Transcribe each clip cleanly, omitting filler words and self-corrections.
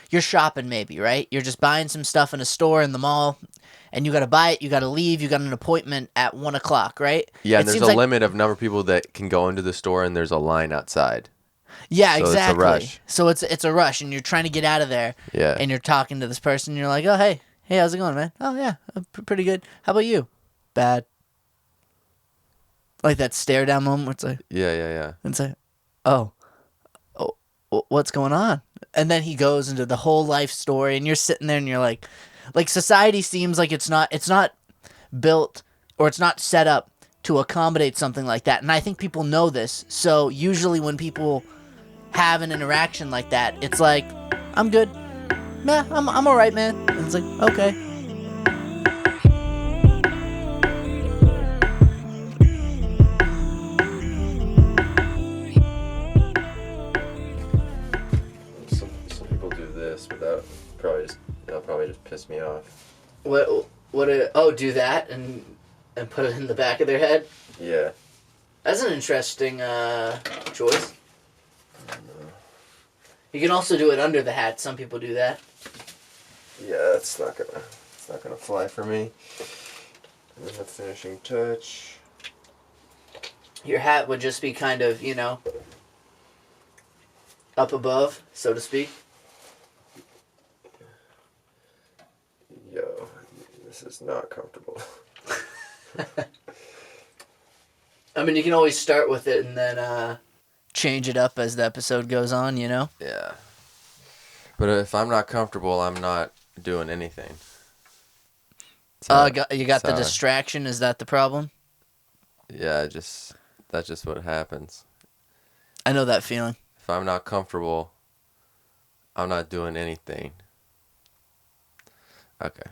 you're shopping maybe, right? You're just buying some stuff in a store in the mall, and you got to buy it, you got to leave, you got an appointment at 1 o'clock, right? Yeah, It and there's seems a like, limit of number of people that can go into the store, and there's a line outside. yeah, So it's a exactly. rush. So it's a rush, and you're trying to get out of there, Yeah. and you're talking to this person, and you're like, oh, hey, how's it going, man? Oh, yeah, pretty good. How about you? Bad. Like that stare down moment where it's like, Yeah. and it's like, oh, what's going on? And then he goes into the whole life story, and you're sitting there, and you're like society seems like it's not built, or it's not set up to accommodate something like that. And I think people know this. So usually when people have an interaction like that, it's like, I'm good. Nah, I'm all right, man. And it's like, okay. Some people do this, but that'll probably just piss me off. Do that and put it in the back of their head? Yeah. That's an interesting choice. You can also do it under the hat. Some people do that. Yeah, it's not gonna fly for me. And then the finishing touch. Your hat would just be kind of, up above, so to speak. Yo, this is not comfortable. I mean, you can always start with it and then change it up as the episode goes on, Yeah. But if I'm not comfortable, I'm not doing anything. You got the distraction. Is that the problem? Yeah, that's just what happens. I know that feeling. If I'm not comfortable, I'm not doing anything. Okay.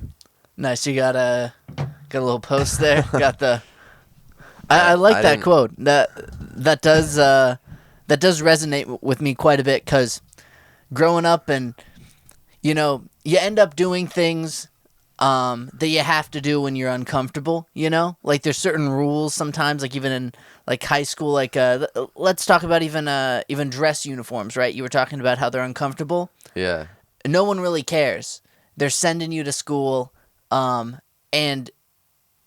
Nice. You got a little post there. Got the. I like that quote. That does resonate with me quite a bit, because growing up, and you end up doing things that you have to do when you're uncomfortable. Like there's certain rules sometimes, like even in like high school, like let's talk about even dress uniforms, right? You were talking about how they're uncomfortable. Yeah. No one really cares. They're sending you to school, and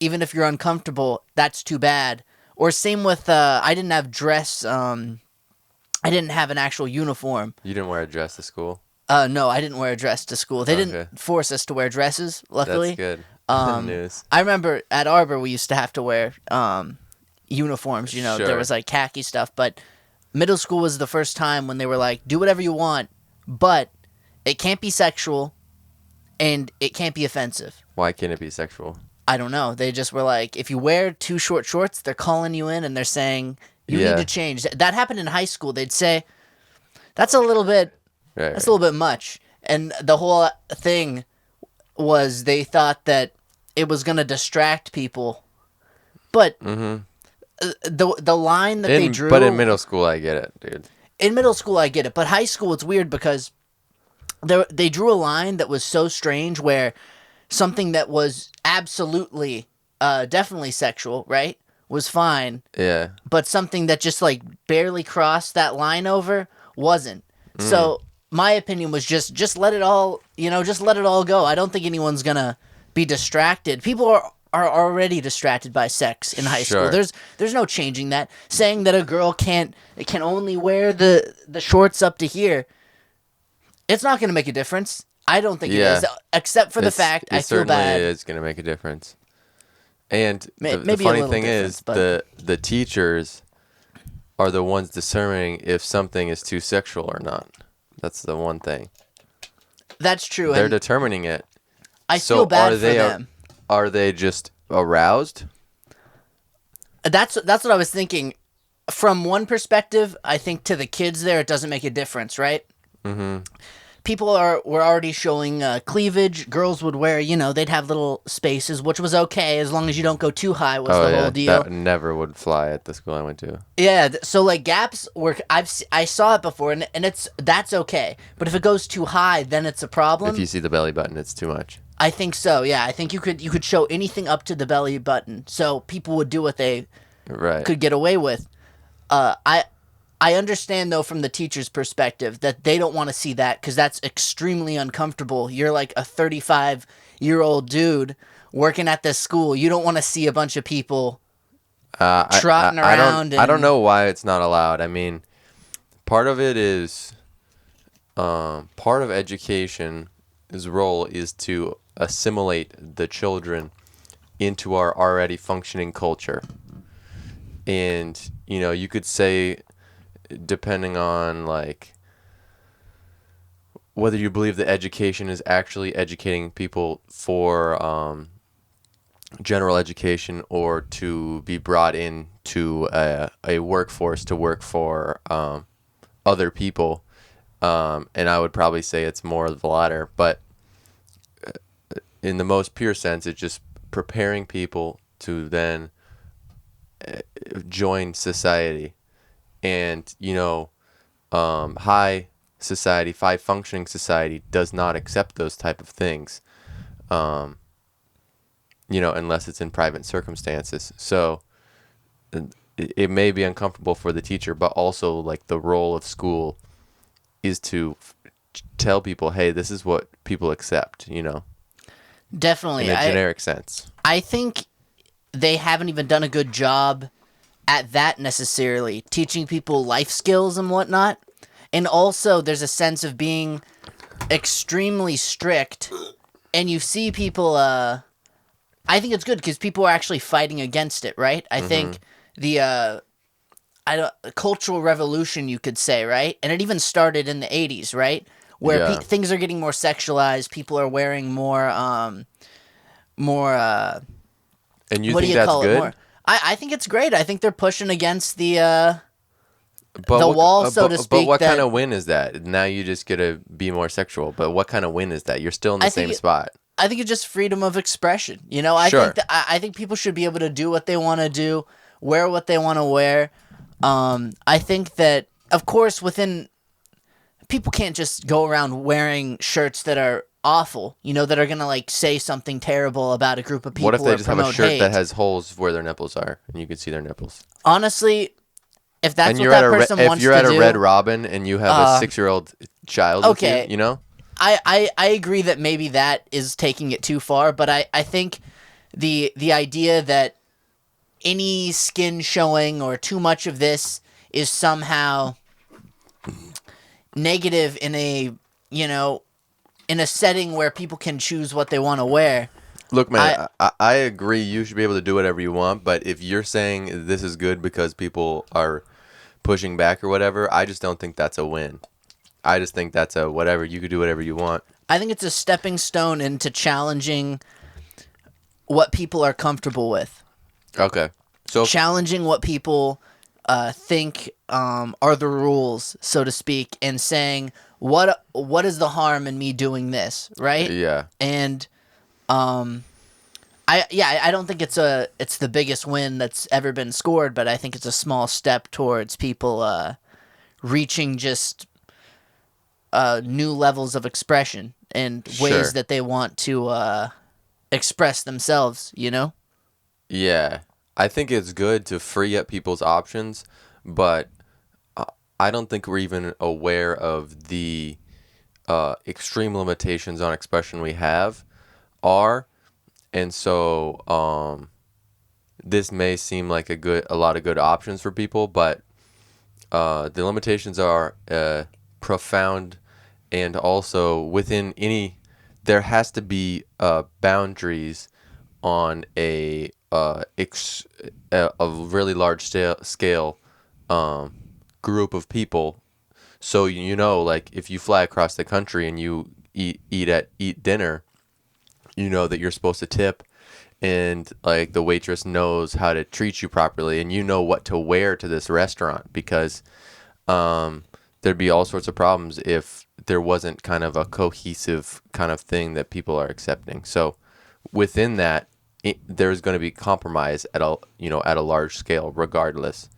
even if you're uncomfortable, that's too bad. Or same with I didn't have dress. I didn't have an actual uniform. You didn't wear a dress to school? No, I didn't wear a dress to school. They Okay. didn't force us to wear dresses, luckily. That's good. News. I remember at Arbor we used to have to wear uniforms. Sure. There was like khaki stuff, but middle school was the first time when they were like, do whatever you want, but it can't be sexual and it can't be offensive. Why can't it be sexual? I don't know. They just were like, if you wear too short shorts, they're calling you in and they're saying, you need to change. That happened in high school. They'd say, that's a little bit much. And the whole thing was they thought that it was going to distract people. But the line that they drew... But in middle school, I get it, dude. In middle school, I get it. But high school, it's weird because they drew a line that was so strange, where something that was absolutely, definitely sexual, right, was fine. Yeah. But something that just like barely crossed that line over wasn't. So my opinion was just let it all, just let it all go. I don't think anyone's gonna be distracted. People are already distracted by sex in high school. There's no changing that. Saying that a girl can only wear the shorts up to here, it's not gonna make a difference. I don't think it is, except for the fact I feel bad. It certainly is gonna make a difference. And the maybe funny thing is, but the teachers are the ones determining if something is too sexual or not. That's the one thing. That's true. They're determining it. I feel bad for them. Are they just aroused? That's what I was thinking. From one perspective, I think to the kids there, it doesn't make a difference, right? Mm-hmm. People were already showing cleavage. Girls would wear, they'd have little spaces, which was okay as long as you don't go too high. Was the whole deal. That never would fly at the school I went to. Yeah, so like gaps were. I saw it before, and that's okay. But if it goes too high, then it's a problem. If you see the belly button, it's too much. I think so. Yeah, I think you could show anything up to the belly button, so people would do what they could get away with. I understand, though, from the teacher's perspective that they don't want to see that because that's extremely uncomfortable. You're like a 35-year-old dude working at this school. You don't want to see a bunch of people trotting around. I don't know why it's not allowed. I mean, part of it is part of education's role is to assimilate the children into our already functioning culture. And, you know, you could say, depending on, like, whether you believe that education is actually educating people for general education or to be brought into a workforce to work for other people. And I would probably say it's more of the latter. But in the most pure sense, it's just preparing people to then join society. And, you know, high functioning society does not accept those type of things, you know, unless it's in private circumstances. So it may be uncomfortable for the teacher, but also, like, the role of school is to tell people, hey, this is what people accept, you know. Definitely. In a generic sense. I think they haven't even done a good job at that necessarily, teaching people life skills and whatnot. And also, there's a sense of being extremely strict, and you see people, I think it's good because people are actually fighting against it, right? I think the cultural revolution, you could say, right? And it even started in the 80s, right? Where things are getting more sexualized, people are wearing more, and you what think do you that's call good? it? More. I think it's great. I think they're pushing against the wall, so to speak. But what kind of win is that? Now you just get to be more sexual. But what kind of win is that? You're still in the same spot. I think it's just freedom of expression. You know, I think people should be able to do what they want to do, wear what they want to wear. I think that, of course, people can't just go around wearing shirts that are awful, you know, that are gonna, like, say something terrible about a group of people. What if they just have a shirt hate. that has holes where their nipples are, and you can see their nipples? Honestly, if that's and what that person wants to do, if you're at a Red Robin and you have a 6-year-old child with you, you know? I agree that maybe that is taking it too far, but I think the idea that any skin showing or too much of this is somehow negative in a, you know, in a setting where people can choose what they want to wear. Look, man, I agree you should be able to do whatever you want, but if you're saying this is good because people are pushing back or whatever, I just don't think that's a win. I just think that's a whatever. You could do whatever you want. I think it's a stepping stone into challenging what people are comfortable with. Okay. So challenging what people think are the rules, so to speak, and saying what is the harm in me doing this, right? Yeah. And I don't think it's the biggest win that's ever been scored, but I think it's a small step towards people reaching just new levels of expression and ways that they want to express themselves, you know? Yeah. I think it's good to free up people's options, but I don't think we're even aware of the extreme limitations on expression we have are. And so this may seem like a lot of good options for people, but the limitations are profound, and also within there has to be boundaries on a really large scale group of people. So, you know, like, if you fly across the country and you eat dinner, you know that you're supposed to tip, and, like, the waitress knows how to treat you properly, and you know what to wear to this restaurant, because there'd be all sorts of problems if there wasn't kind of a cohesive kind of thing that people are accepting. So within that, there's going to be compromise at a large scale regardless.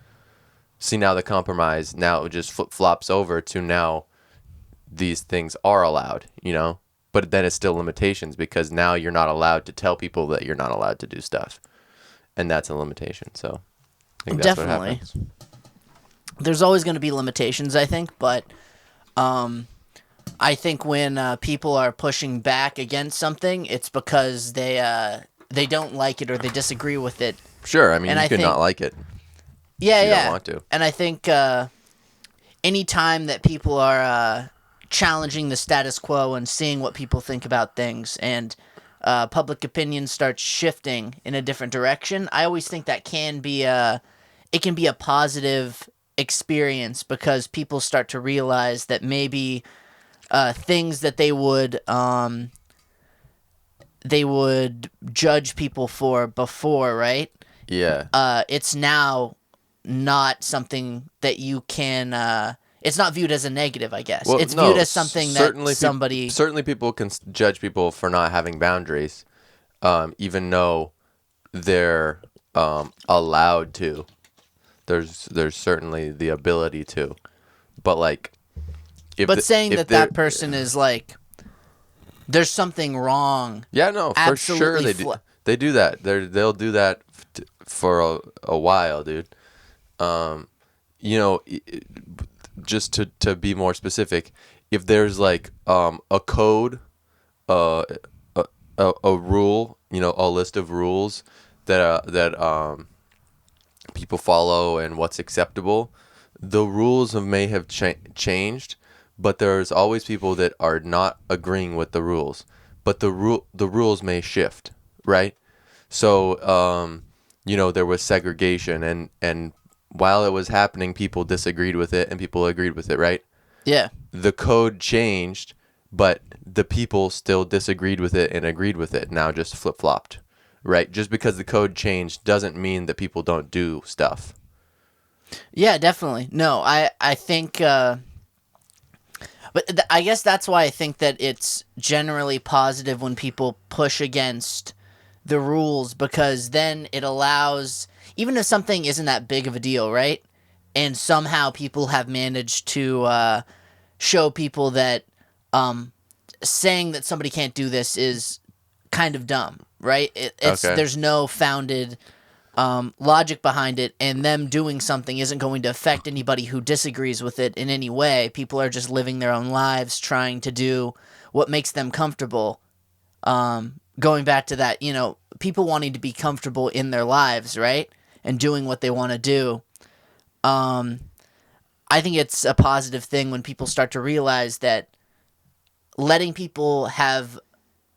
See, now the compromise now just flops over to now these things are allowed, you know, but then it's still limitations, because now you're not allowed to tell people that you're not allowed to do stuff, and that's a limitation. So I think that's Definitely. what happens. there's always going to be limitations, I think, but I think when people are pushing back against something, it's because they don't like it or they disagree with it. Sure, I mean, And you I could not think, like it yeah, if you don't yeah, want to. and I think any time that people are challenging the status quo and seeing what people think about things and public opinion starts shifting in a different direction, I always think that it can be a positive experience because people start to realize that maybe things that they would judge people for before, right? Yeah. It's now not something that you can. It's not viewed as a negative, I guess. Well, It's viewed no, as something that somebody. certainly people can judge people for not having boundaries, even though they're allowed to. There's certainly the ability to, but like But saying if that they're that person is like, there's something wrong. yeah, no, for sure Absolutely, they do that. They'll do that for a while, dude. You know, just to be more specific, if there's like a code, uh, a rule, you know, a list of rules that people follow and what's acceptable, the rules may have changed, but there's always people that are not agreeing with the rules. But the rules may shift, right? So you know, there was segregation, and while it was happening, people disagreed with it and people agreed with it, right? Yeah. The code changed, but the people still disagreed with it and agreed with it. Now just flip-flopped, right? Just because the code changed doesn't mean that people don't do stuff. Yeah, definitely. No, I think. I guess that's why I think that it's generally positive when people push against the rules because then it allows, even if something isn't that big of a deal, right? And somehow people have managed to show people that saying that somebody can't do this is kind of dumb, right? Okay. There's no founded logic behind it, and them doing something isn't going to affect anybody who disagrees with it in any way. People are just living their own lives, trying to do what makes them comfortable. Going back to that, you know, people wanting to be comfortable in their lives, right? And doing what they want to do. I think it's a positive thing when people start to realize that letting people have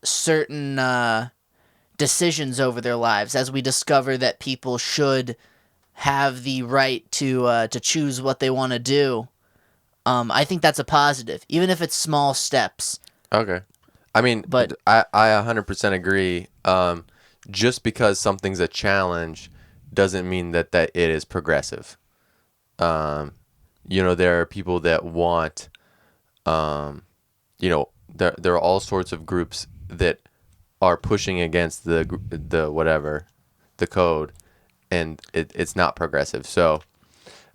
certain decisions over their lives, as we discover that people should have the right to choose what they want to do. I think that's a positive, even if it's small steps. Okay. I mean, But I 100% agree. Just because something's a challenge doesn't mean that it is progressive. You know, there are people that want, you know, there are all sorts of groups that are pushing against the whatever, the code, and it's not progressive. So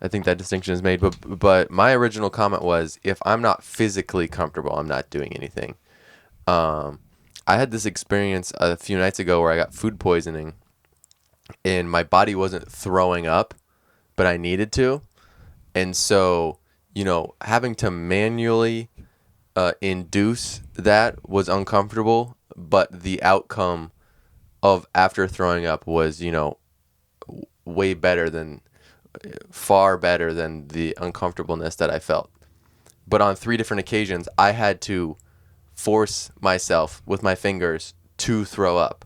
I think that distinction is made. But my original comment was, if I'm not physically comfortable, I'm not doing anything. I had this experience a few nights ago where I got food poisoning, and my body wasn't throwing up, but I needed to. And so, you know, having to manually induce that was uncomfortable, but the outcome of after throwing up was, you know, way better than, far better than the uncomfortableness that I felt. But on 3 different occasions, I had to force myself with my fingers to throw up.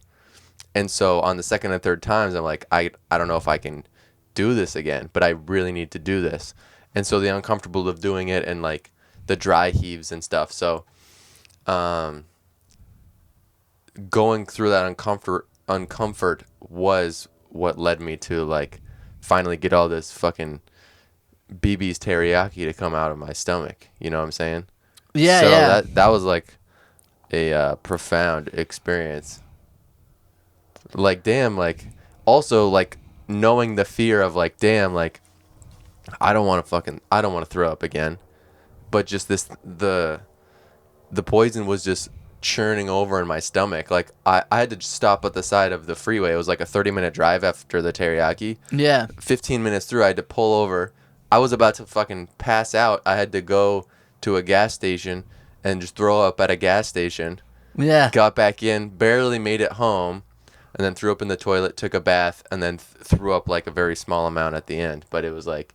And so on the second and third times, I'm like, I don't know if I can do this again, but I really need to do this. And so the uncomfortable of doing it and like the dry heaves and stuff. So going through that uncomfort was what led me to like finally get all this fucking BB's teriyaki to come out of my stomach. You know what I'm saying? yeah, So yeah. that was like a profound experience. Like, damn, like, also, like, knowing the fear of, like, damn, like, I don't want to throw up again. But just the poison was just churning over in my stomach. Like, I had to stop at the side of the freeway. It was like a 30-minute drive after the teriyaki. Yeah. 15 minutes through, I had to pull over, I was about to fucking pass out. I had to go to a gas station and just throw up at a gas station. Yeah. Got back in, barely made it home, and then threw up in the toilet, took a bath, and then threw up like a very small amount at the end. But it was like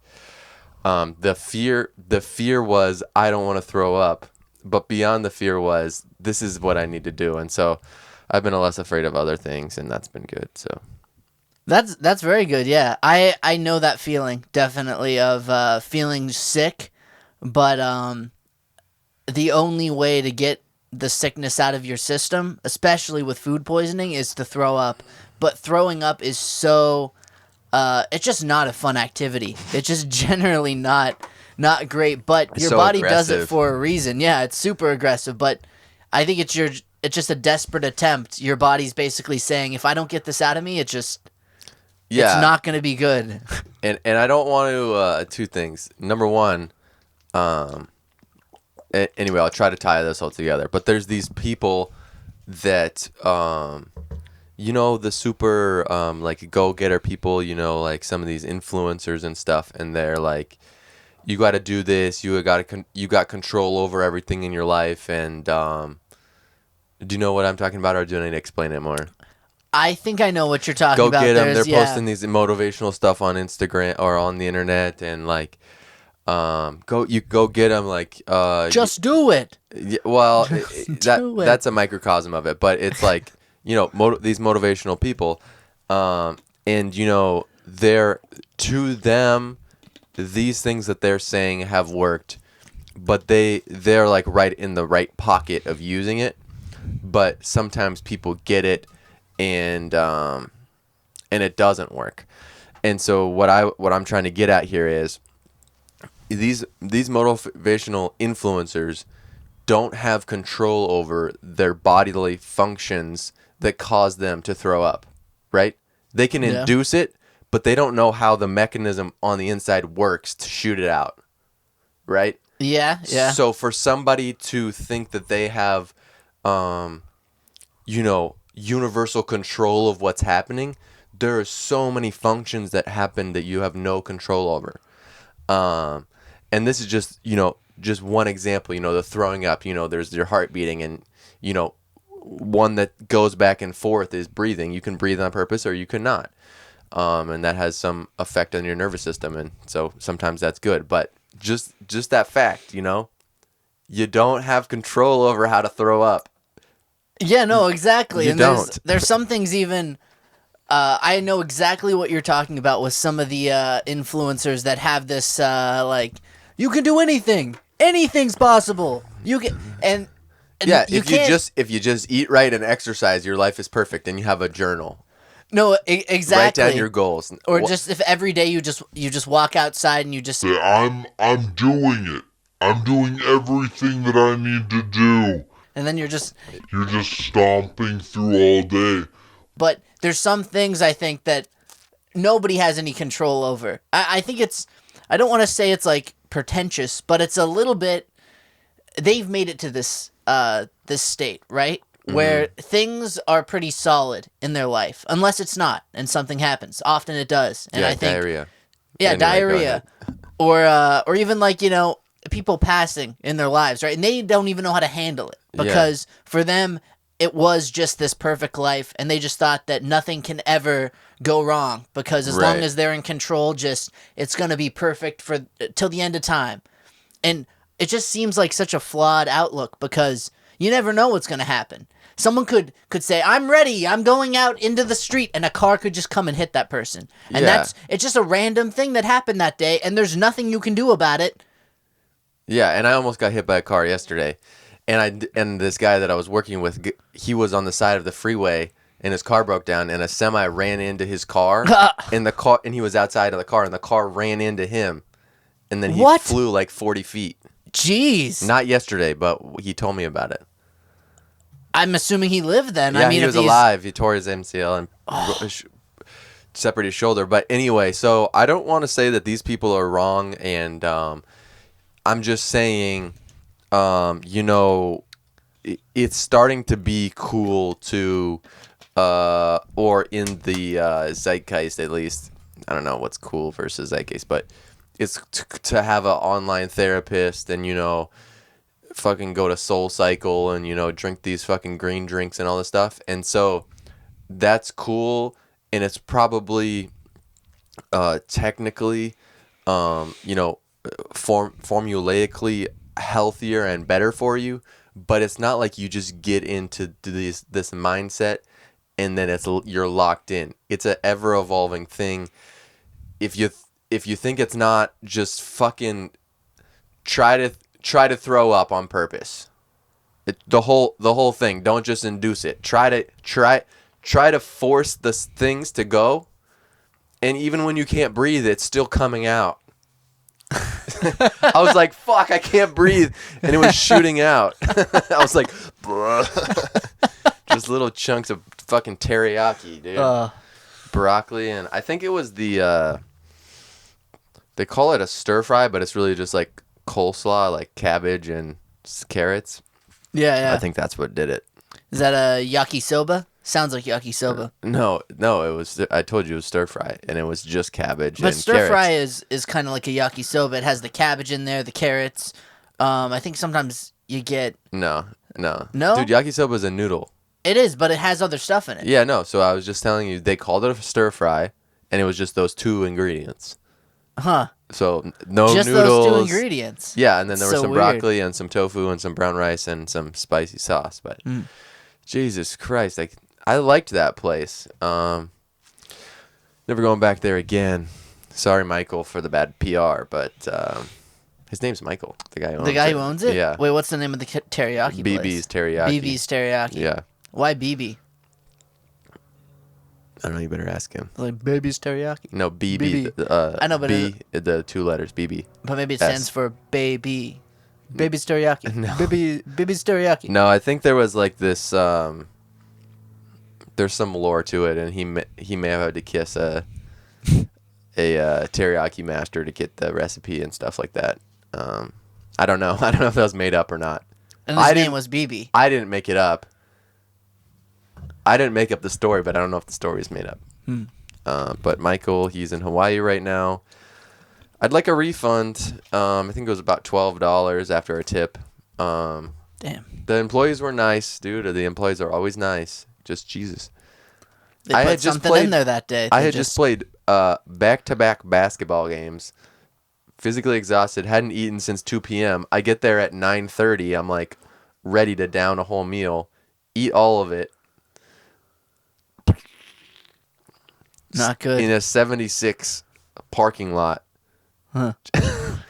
the fear was I don't want to throw up, but beyond the fear was this is what I need to do, and so I've been less afraid of other things, and that's been good. So That's very good. Yeah, I know that feeling definitely of feeling sick, but the only way to get the sickness out of your system, especially with food poisoning, is to throw up. But throwing up is so it's just not a fun activity. It's just generally not great. But It's your so body does it aggressive. for a reason. Yeah, it's super aggressive. But I think it's just a desperate attempt. Your body's basically saying, if I don't get this out of me, it's not going to be good. and I don't want to two things. Number one, anyway, I'll try to tie this all together. But there's these people that the super like go-getter people, like some of these influencers and stuff, and they're like, you got to do this, you got control over everything in your life, and do you know what I'm talking about, or do I need to explain it more? I think I know what you're talking Go about. get them. They're Yeah. posting these motivational stuff on Instagram or on the internet, and like, go get them. Like, Just do it. well, Do it. that's a microcosm of it, but it's like these motivational people, and they're to them, these things that they're saying have worked, but they're like right in the right pocket of using it, but sometimes people get it, and it doesn't work. And so what I'm trying to get at here is these motivational influencers don't have control over their bodily functions that cause them to throw up, right? They can Yeah. induce it, but they don't know how the mechanism on the inside works to shoot it out, right? Yeah. So for somebody to think that they have, universal control of what's happening, there are so many functions that happen that you have no control over. And this is just one example, the throwing up, there's your heart beating, and, one that goes back and forth is breathing. You can breathe on purpose or you cannot. And that has some effect on your nervous system. And so sometimes that's good, but just that fact, you don't have control over how to throw up. Yeah, no, exactly. You And don't. there's some things even I know exactly what you're talking about with some of the influencers that have this like, you can do anything. Anything's possible. You can and Yeah, you if you just eat right and exercise, your life is perfect, and you have a journal. No, exactly. Write down your goals. Or just if every day you just walk outside and you just Say, I'm doing it. I'm doing everything that I need to do. and then you're just stomping through all day. but there's some things I think that nobody has any control over. I think I don't want to say it's like pretentious, but it's a little bit. They've made it to this state, right? Where things are pretty solid in their life, unless it's not, and something happens. Often it does, and Yeah, I think diarrhea. yeah, Anyway, go diarrhea, or even like people passing in their lives, right? And they don't even know how to handle it because for them it was just this perfect life, and they just thought that nothing can ever go wrong because as long Right. as they're in control, it's gonna be perfect for till the end of time, and it just seems like such a flawed outlook because you never know what's gonna happen. Someone could say, "I'm ready. I'm going out into the street," and a car could just come and hit that person, and Yeah. it's just a random thing that happened that day, and there's nothing you can do about it. Yeah, and I almost got hit by a car yesterday, and this guy that I was working with, he was on the side of the freeway, and his car broke down, and a semi ran into his car, and he was outside of the car, and the car ran into him, and then he What? flew like 40 feet. Jeez, Not yesterday, but he told me about it. I'm assuming he lived then. Yeah, I mean, he was if he's alive. He tore his MCL and separated his shoulder. But anyway, so I don't want to say that these people are wrong, and I'm just saying, it's starting to be cool to, or in the zeitgeist at least. I don't know what's cool versus zeitgeist, but it's to have an online therapist and, fucking go to Soul Cycle and, drink these fucking green drinks and all this stuff. And so that's cool. And it's probably technically, formulaically healthier and better for you. But it's not like you just get into this mindset and then you're locked in. It's an ever evolving thing. If you think it's not, just fucking try to throw up on purpose. The whole thing. Don't just induce it. Try to force the things to go, and even when you can't breathe, it's still coming out. I was like, fuck, I can't breathe, and it was shooting out. I was like, just little chunks of fucking teriyaki, dude. Broccoli, and I think it was the they call it a stir fry, but it's really just like coleslaw, like cabbage and carrots. Yeah. I think that's what did it. Is that a yakisoba? Sounds like yakisoba. No, it was. I told you it was stir fry, and it was just cabbage and carrots. But stir fry is kind of like a yakisoba. It has the cabbage in there, the carrots. I think sometimes you get... No? No? Dude, yakisoba is a noodle. It is, but it has other stuff in it. Yeah, no. So I was just telling you, they called it a stir fry, and it was just those two ingredients. Huh. So no just noodles. Just those 2 ingredients. Yeah, and then there was some weird. broccoli and some tofu and some brown rice and some spicy sauce. But Jesus Christ, I liked that place. Never going back there again. Sorry, Michael, for the bad PR, but his name's Michael, the guy who owns it. Yeah. Wait, what's the name of the teriyaki place? BB's Teriyaki. BB's Teriyaki. Yeah. Why BB? I don't know. You better ask him. Like baby's teriyaki. No, BB. I know, but the 2 letters BB. But maybe it stands for baby. Baby's teriyaki. No. Baby's teriyaki. No, I think there was like this. There's some lore to it, and he may have had to kiss a teriyaki master to get the recipe and stuff like that. I don't know. I don't know if that was made up or not. And his name was BB. I didn't make it up. I didn't make up the story, but I don't know if the story is made up. But Michael, he's in Hawaii right now. I'd like a refund. I think it was about $12 after a tip. Damn. The employees were nice, dude. The employees are always nice. Just Jesus. They put something in there that day. I had just played back-to-back basketball games. Physically exhausted. Hadn't eaten since 2 p.m. I get there at 9:30. I'm like ready to down a whole meal. Eat all of it. Not good. In a 76 parking lot. Huh.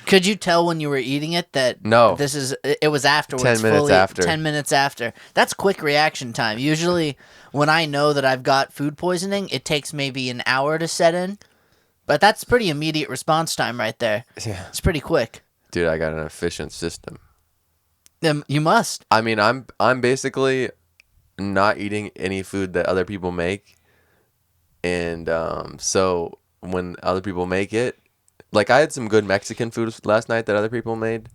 Could you tell when you were eating it that No. it was afterwards? 10 minutes after. 10 minutes after. That's quick reaction time. Usually when I know that I've got food poisoning, it takes maybe an hour to set in. But that's pretty immediate response time right there. Yeah. It's pretty quick. Dude, I got an efficient system. You must. I mean, I'm basically not eating any food that other people make. And so when other people make it, like I had some good Mexican food last night that other people made.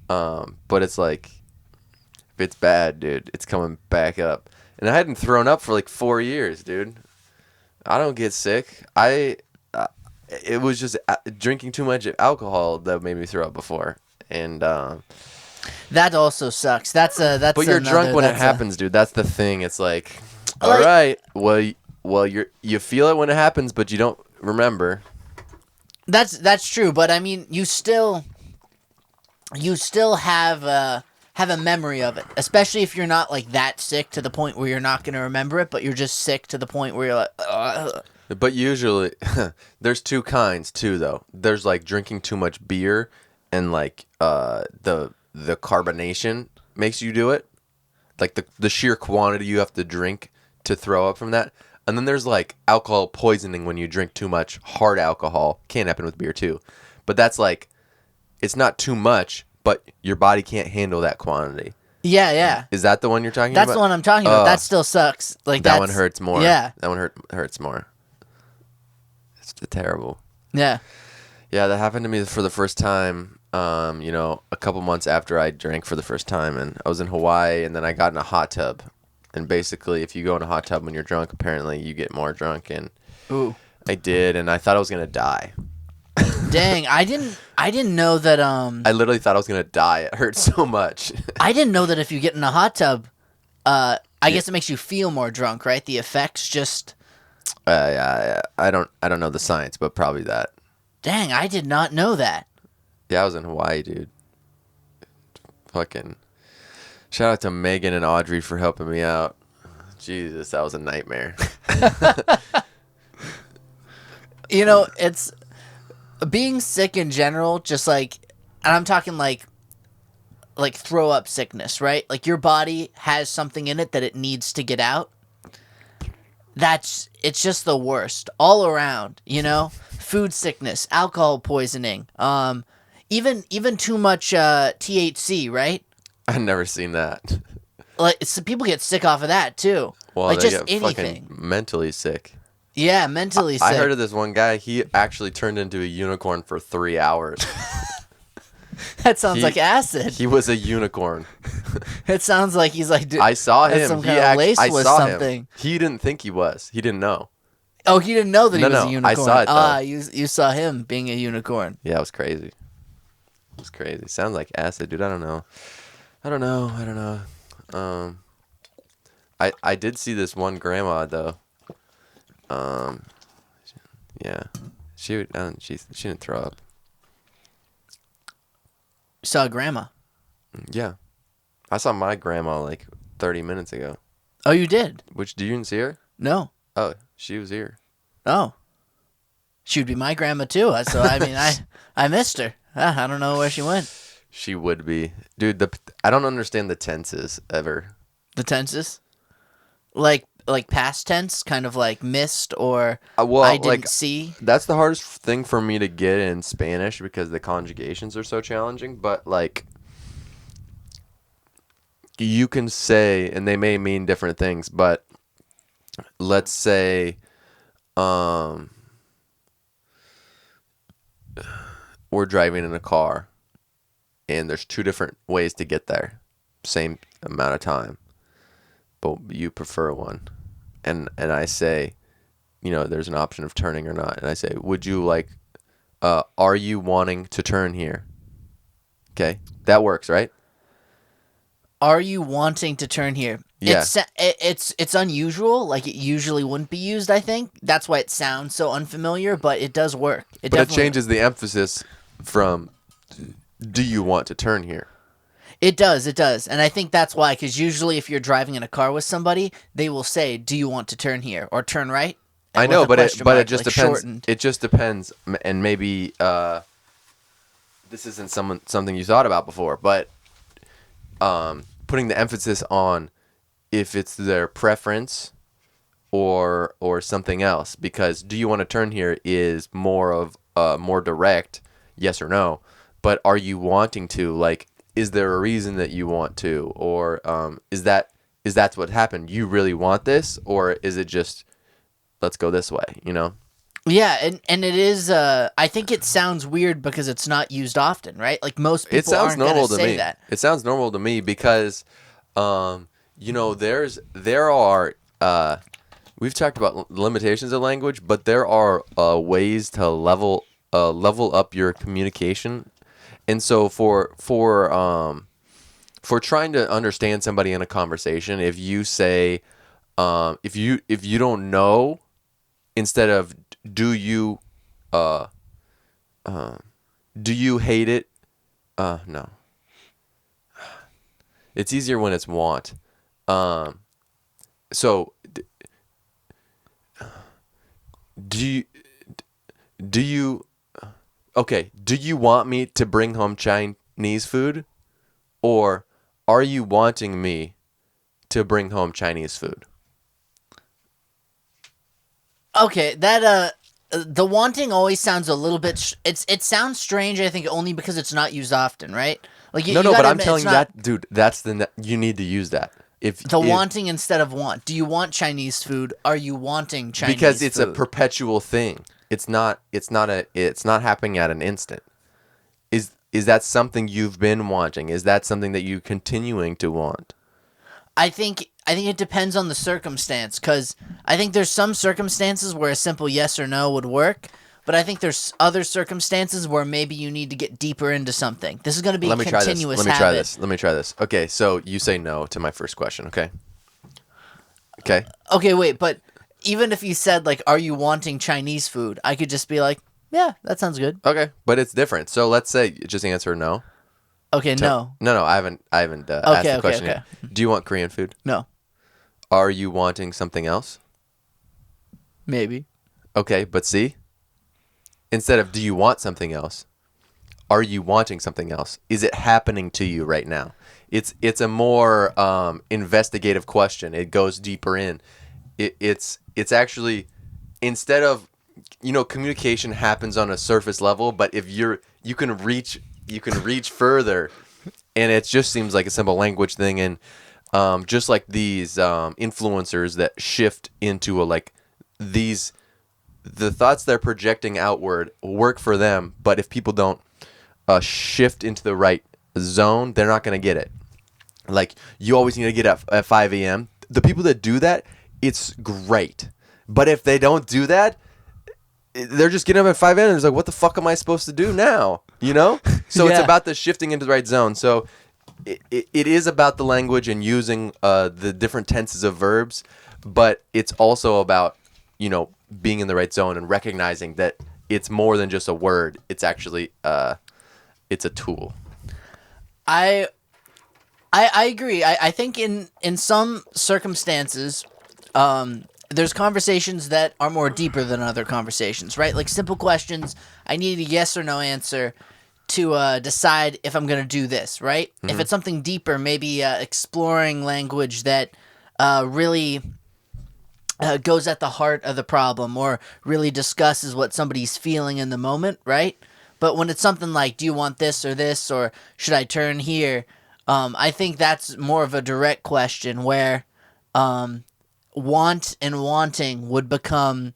But it's like, if it's bad, dude, it's coming back up. And I hadn't thrown up for like 4 years, dude. I don't get sick. It was just drinking too much alcohol that made me throw up before. And that also sucks. That's. But you're drunk when it happens, dude. That's the thing. It's like, all right, well, you feel it when it happens, but you don't remember. That's true, but I mean, you still have a memory of it, especially if you're not like that sick to the point where you're not going to remember it, but you're just sick to the point where you're like, ugh. But usually, there's 2 kinds too, though. There's like drinking too much beer, and like the carbonation makes you do it, like the sheer quantity you have to drink to throw up from that. And then there's like alcohol poisoning when you drink too much hard alcohol. Can happen with beer too. But that's like, it's not too much, but your body can't handle that quantity. Yeah. Is that the one you're talking about? That's the one I'm talking about. That still sucks. Like that one hurts more. Yeah. That one hurts more. It's terrible. Yeah. Yeah, that happened to me for the first time, a couple months after I drank for the first time. And I was in Hawaii, and then I got in a hot tub. And basically, if you go in a hot tub when you're drunk, apparently you get more drunk. And Ooh. I did, and I thought I was going to die. Dang, I didn't know that. I literally thought I was gonna die. It hurt so much. I didn't know that if you get in a hot tub, I guess it makes you feel more drunk, right? The effects just. Yeah, I don't know the science, but probably that. Dang, I did not know that. Yeah, I was in Hawaii, dude. Fucking. Shout out to Megan and Audrey for helping me out. Jesus, that was a nightmare. You know, it's being sick in general, just like, and I'm talking like throw up sickness, right? Like your body has something in it that it needs to get out. It's just the worst all around, you know? Food sickness, alcohol poisoning, even too much THC, right? I've never seen that. Like people get sick off of that too. Well, like they just get anything. fucking mentally sick. Yeah, mentally sick. I heard of this one guy. He actually turned into a unicorn for 3 hours. That sounds like acid. He was a unicorn. It sounds like he's like. I saw him. Some kind of lace I with saw something. him. He didn't think he was. He didn't know. Oh, he didn't know that he was a unicorn. I saw it though. You saw him being a unicorn. Yeah, it was crazy. It was crazy. Sounds like acid, dude. I don't know. I did see this one grandma though. Yeah, she didn't throw up. You saw grandma. Yeah, I saw my grandma like 30 minutes ago. Oh, you did? Which, did you didn't see her? No. Oh, she was here. Oh, she would be my grandma too. So I mean, I missed her. I don't know where she went. She would be, dude. I don't understand the tenses ever. The tenses, like past tense, kind of like missed or well, I didn't like, see. That's the hardest thing for me to get in Spanish because the conjugations are so challenging. But like, you can say, and they may mean different things, but let's say, we're driving in a car, and there's two different ways to get there, same amount of time, but you prefer one, and I say, you know, there's an option of turning or not, and I say, would you like, are you wanting to turn here? Okay, that works, right? Are you wanting to turn here? Yeah. It's unusual. Like it usually wouldn't be used. I think that's why it sounds so unfamiliar, but it does work. But it changes the emphasis from, do you want to turn here? It does, and I think that's why. Because usually, if you're driving in a car with somebody, they will say, "Do you want to turn here or turn right?" I know, but it just depends. Shortened. It just depends, and maybe this isn't something you thought about before, but putting the emphasis on if it's their preference or something else, because do you want to turn here is more of more direct, yes or no, but are you wanting to, like, is there a reason that you want to, or is that what happened? You really want this, or is it just let's go this way, you know? Yeah, and it is. I think it sounds weird because it's not used often, right? Like most people aren't going to say that. It sounds normal to me because, you know, there are. We've talked about limitations of language, but there are ways to level up your communication, and so for trying to understand somebody in a conversation, if you say, if you don't know, instead of do you hate it? No. It's easier when it's want. So do you okay, do you want me to bring home Chinese food, or are you wanting me to bring home Chinese food? Okay, that the wanting always sounds a little bit. It sounds strange. I think only because it's not used often, right? Like no, but I'm telling you that, dude. That's you need to use that. If wanting instead of want. Do you want Chinese food? Are you wanting Chinese food? Because it's a perpetual thing. It's not happening at an instant. Is that something you've been wanting? Is that something that you're continuing to want? I think it depends on the circumstance, because I think there's some circumstances where a simple yes or no would work, but I think there's other circumstances where maybe you need to get deeper into something. This is going to be a continuous habit. Let me try this. Okay, so you say no to my first question, okay? Okay. Okay, wait, but even if you said, like, are you wanting Chinese food? I could just be like, yeah, that sounds good. Okay, but it's different. So let's say just answer no. Okay, no. No, I haven't asked the question yet. Do you want Korean food? No. Are you wanting something else? Maybe. Okay, but see? Instead of do you want something else, are you wanting something else? Is it happening to you right now? It's a more investigative question. It goes deeper in. It's actually, instead of, communication happens on a surface level, but if you can reach further, and it just seems like a simple language thing. And just like these influencers that shift into the thoughts they're projecting outward work for them, but if people don't shift into the right zone, they're not going to get it. Like, you always need to get up at 5 a.m. The people that do that, it's great. But if they don't do that, they're just getting up at 5 a.m. and it's like, what the fuck am I supposed to do now? So It's about the shifting into the right zone. So it is about the language and using the different tenses of verbs, but it's also about, being in the right zone and recognizing that it's more than just a word. It's actually it's a tool. I agree. I think in some circumstances, there's conversations that are more deeper than other conversations, right? Like simple questions, I need a yes or no answer to decide if I'm going to do this, right? Mm-hmm. If it's something deeper, maybe exploring language that really goes at the heart of the problem or really discusses what somebody's feeling in the moment, right? But when it's something like, do you want this, or should I turn here? I think that's more of a direct question where want and wanting would become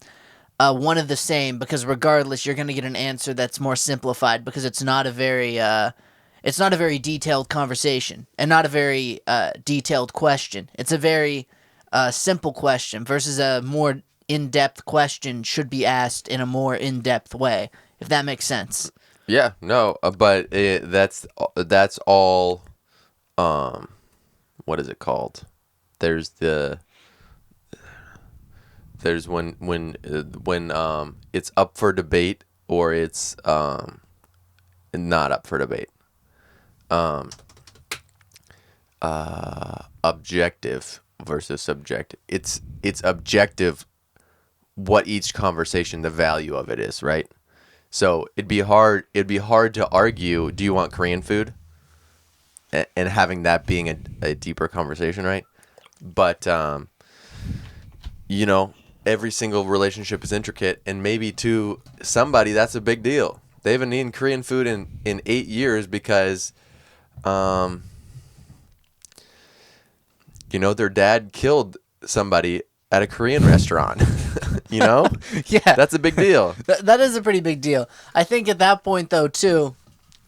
one of the same, because regardless, you're going to get an answer that's more simplified because it's not a very detailed conversation and not a very detailed question. It's a very simple question versus a more in-depth question should be asked in a more in-depth way, if that makes sense. Yeah, no, but that's all. What is it called? There's when it's up for debate or it's not up for debate. Objective versus subjective. It's objective what each conversation, the value of it is, right? So it'd be hard to argue, do you want Korean food? And having that being a deeper conversation, right? But every single relationship is intricate, and maybe to somebody that's a big deal. They haven't eaten Korean food in 8 years because their dad killed somebody at a Korean restaurant. Yeah, that's a big deal. That is a pretty big deal. I think at that point though too.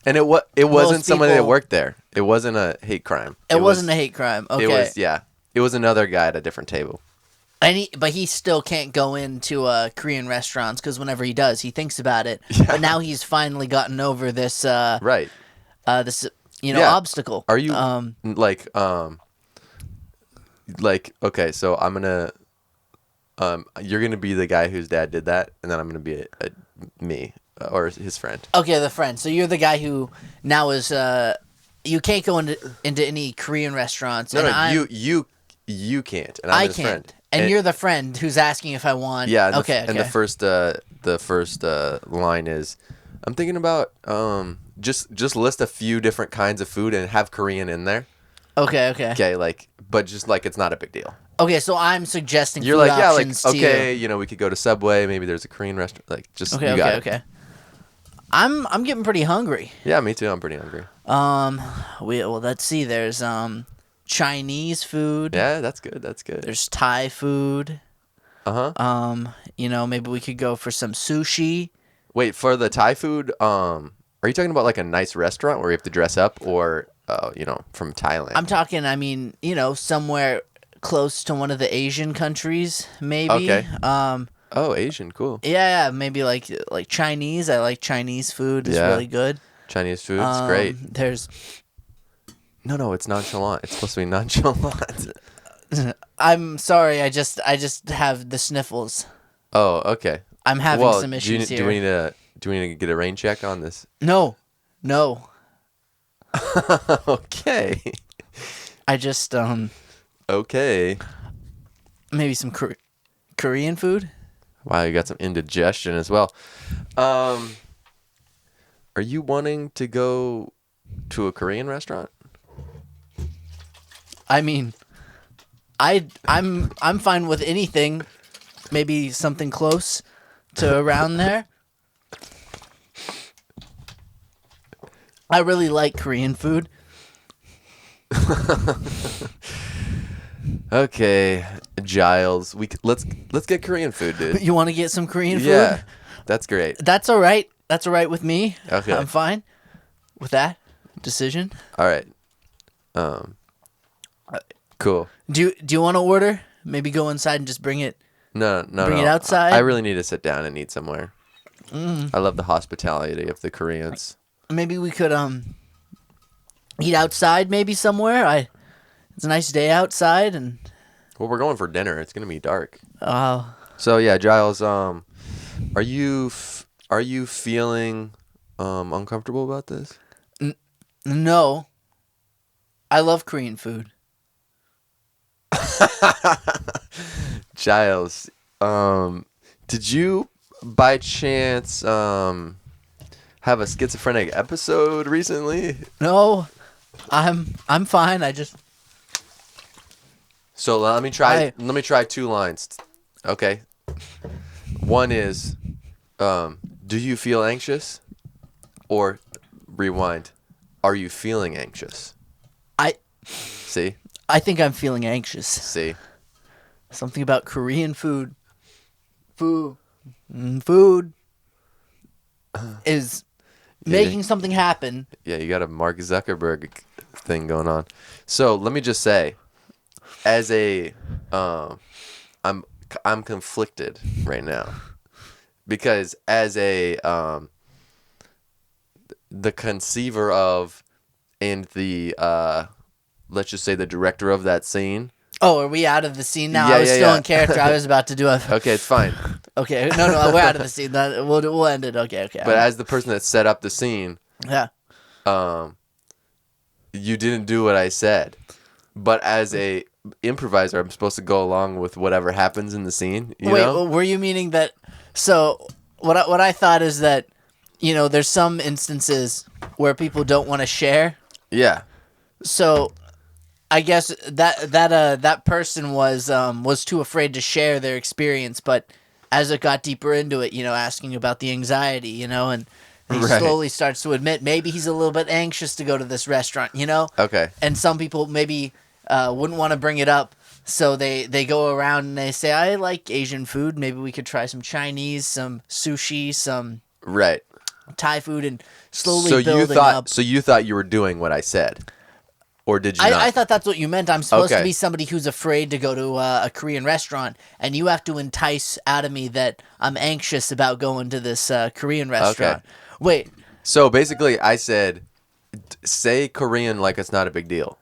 And it wasn't somebody that worked there. It wasn't a hate crime. It wasn't a hate crime. Okay. It was another guy at a different table. But he still can't go into Korean restaurants because whenever he does, he thinks about it. Yeah. But now he's finally gotten over this. Right. This obstacle. Are you okay? So I'm gonna you're gonna be the guy whose dad did that, and then I'm gonna be me. Or his friend. Okay, the friend. So you're the guy who now is you can't go into any Korean restaurants. No, you can't. And I'm his can't. Friend. And you're the friend who's asking if I want. Yeah. Okay. And the first line is, I'm thinking about just list a few different kinds of food and have Korean in there. Okay. Okay, but just it's not a big deal. Okay, so I'm suggesting you're food like, yeah, options to okay, you. We could go to Subway. Maybe there's a Korean restaurant. Okay. I'm getting pretty hungry. Yeah, me too. I'm pretty hungry. Let's see. There's Chinese food. Yeah, that's good. There's Thai food. Maybe we could go for some sushi. Wait, for the Thai food, are you talking about a nice restaurant where you have to dress up, or from Thailand? I'm talking. Somewhere close to one of the Asian countries, maybe. Okay. Oh, Asian, cool. Yeah, maybe like Chinese. I like Chinese food. It's really good. Chinese food's great. There's. No, it's nonchalant. It's supposed to be nonchalant. I'm sorry. I just have the sniffles. Oh, okay. I'm having some issues here. Do we need to get a rain check on this? No. Okay. I just Okay. maybe some Korean food. Wow, you got some indigestion as well. Are you wanting to go to a Korean restaurant? I mean, I'm fine with anything. Maybe something close to around there. I really like Korean food. Okay, Giles, let's get Korean food, dude. You want to get some Korean food? Yeah, that's great. That's all right. That's all right with me. Okay. I'm fine with that decision. All right. Cool. Do you want to order? Maybe go inside and just bring it. No. Bring it outside? I really need to sit down and eat somewhere. I love the hospitality of the Koreans. Maybe we could eat outside maybe somewhere. It's a nice day outside and Well, we're going for dinner. It's gonna be dark. oh. So yeah, Giles, are you feeling uncomfortable about this? No. I love Korean food. Giles, did you by chance have a schizophrenic episode recently? No. I'm fine. So let me try two lines. Okay. One is, do you feel anxious? Or rewind, are you feeling anxious? See? I think I'm feeling anxious. See? Something about Korean food. Food is making something happen. Yeah, you got a Mark Zuckerberg thing going on. So let me just say, as a, I'm conflicted right now, because as a the conceiver of and the let's just say the director of that scene. Oh, are we out of the scene now? Yeah, I was yeah, still yeah. in character. I was about to do a. Okay, it's fine. Okay, no, we're out of the scene. We'll end it. Okay. But as the person that set up the scene, yeah, you didn't do what I said. But as a improviser, I'm supposed to go along with whatever happens in the scene. You know? Were you meaning that? So what I thought is that, there's some instances where people don't want to share. Yeah. So I guess that person was too afraid to share their experience, but as it got deeper into it, asking about the anxiety, and he Right. slowly starts to admit maybe he's a little bit anxious to go to this restaurant, Okay. And some people maybe wouldn't want to bring it up, so they go around and they say, I like Asian food, maybe we could try some Chinese, some sushi, some Right. Thai food, and slowly So building up. So you thought you were doing what I said, or did you not? I thought that's what you meant. I'm supposed to Okay. be somebody who's afraid to go to a Korean restaurant, and you have to entice out of me that I'm anxious about going to this Korean restaurant. Okay. Wait, So basically, I said, say Korean like it's not a big deal.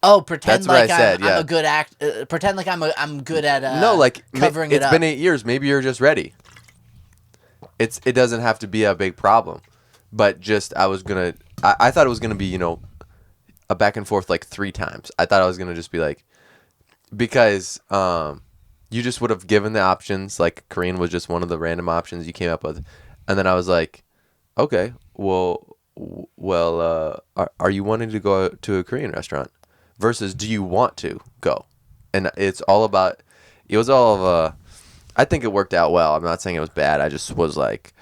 pretend That's what I like said, I'm yeah. a good pretend like I'm good at No, like covering it it's up. been 8 years. Maybe you're just ready. It doesn't have to be a big problem, but just I thought it was gonna be a back and forth like 3 times. I thought I was gonna just be like, because you just would have given the options, like Korean was just one of the random options you came up with, and then I was like, okay, well, are you wanting to go to a Korean restaurant versus do you want to go? And it's all about. It was all of a. I think it worked out well. I'm not saying it was bad. I just was like,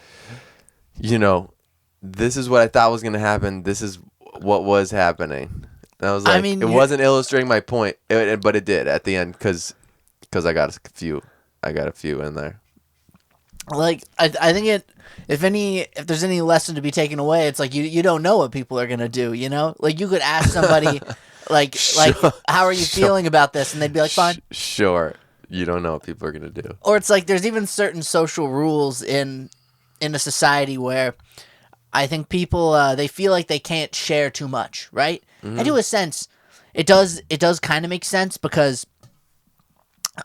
this is what I thought was going to happen. This is what was happening. And I was like, it wasn't illustrating my point, but it did at the end because I got a few in there. Like I think if there's any lesson to be taken away, it's like you don't know what people are gonna do. Like you could ask somebody like how are you feeling about this, and they'd be like fine. Sure. You don't know what people are gonna do. Or it's like there's even certain social rules in a society where I think people they feel like they can't share too much, right? And to a sense, it does kind of make sense because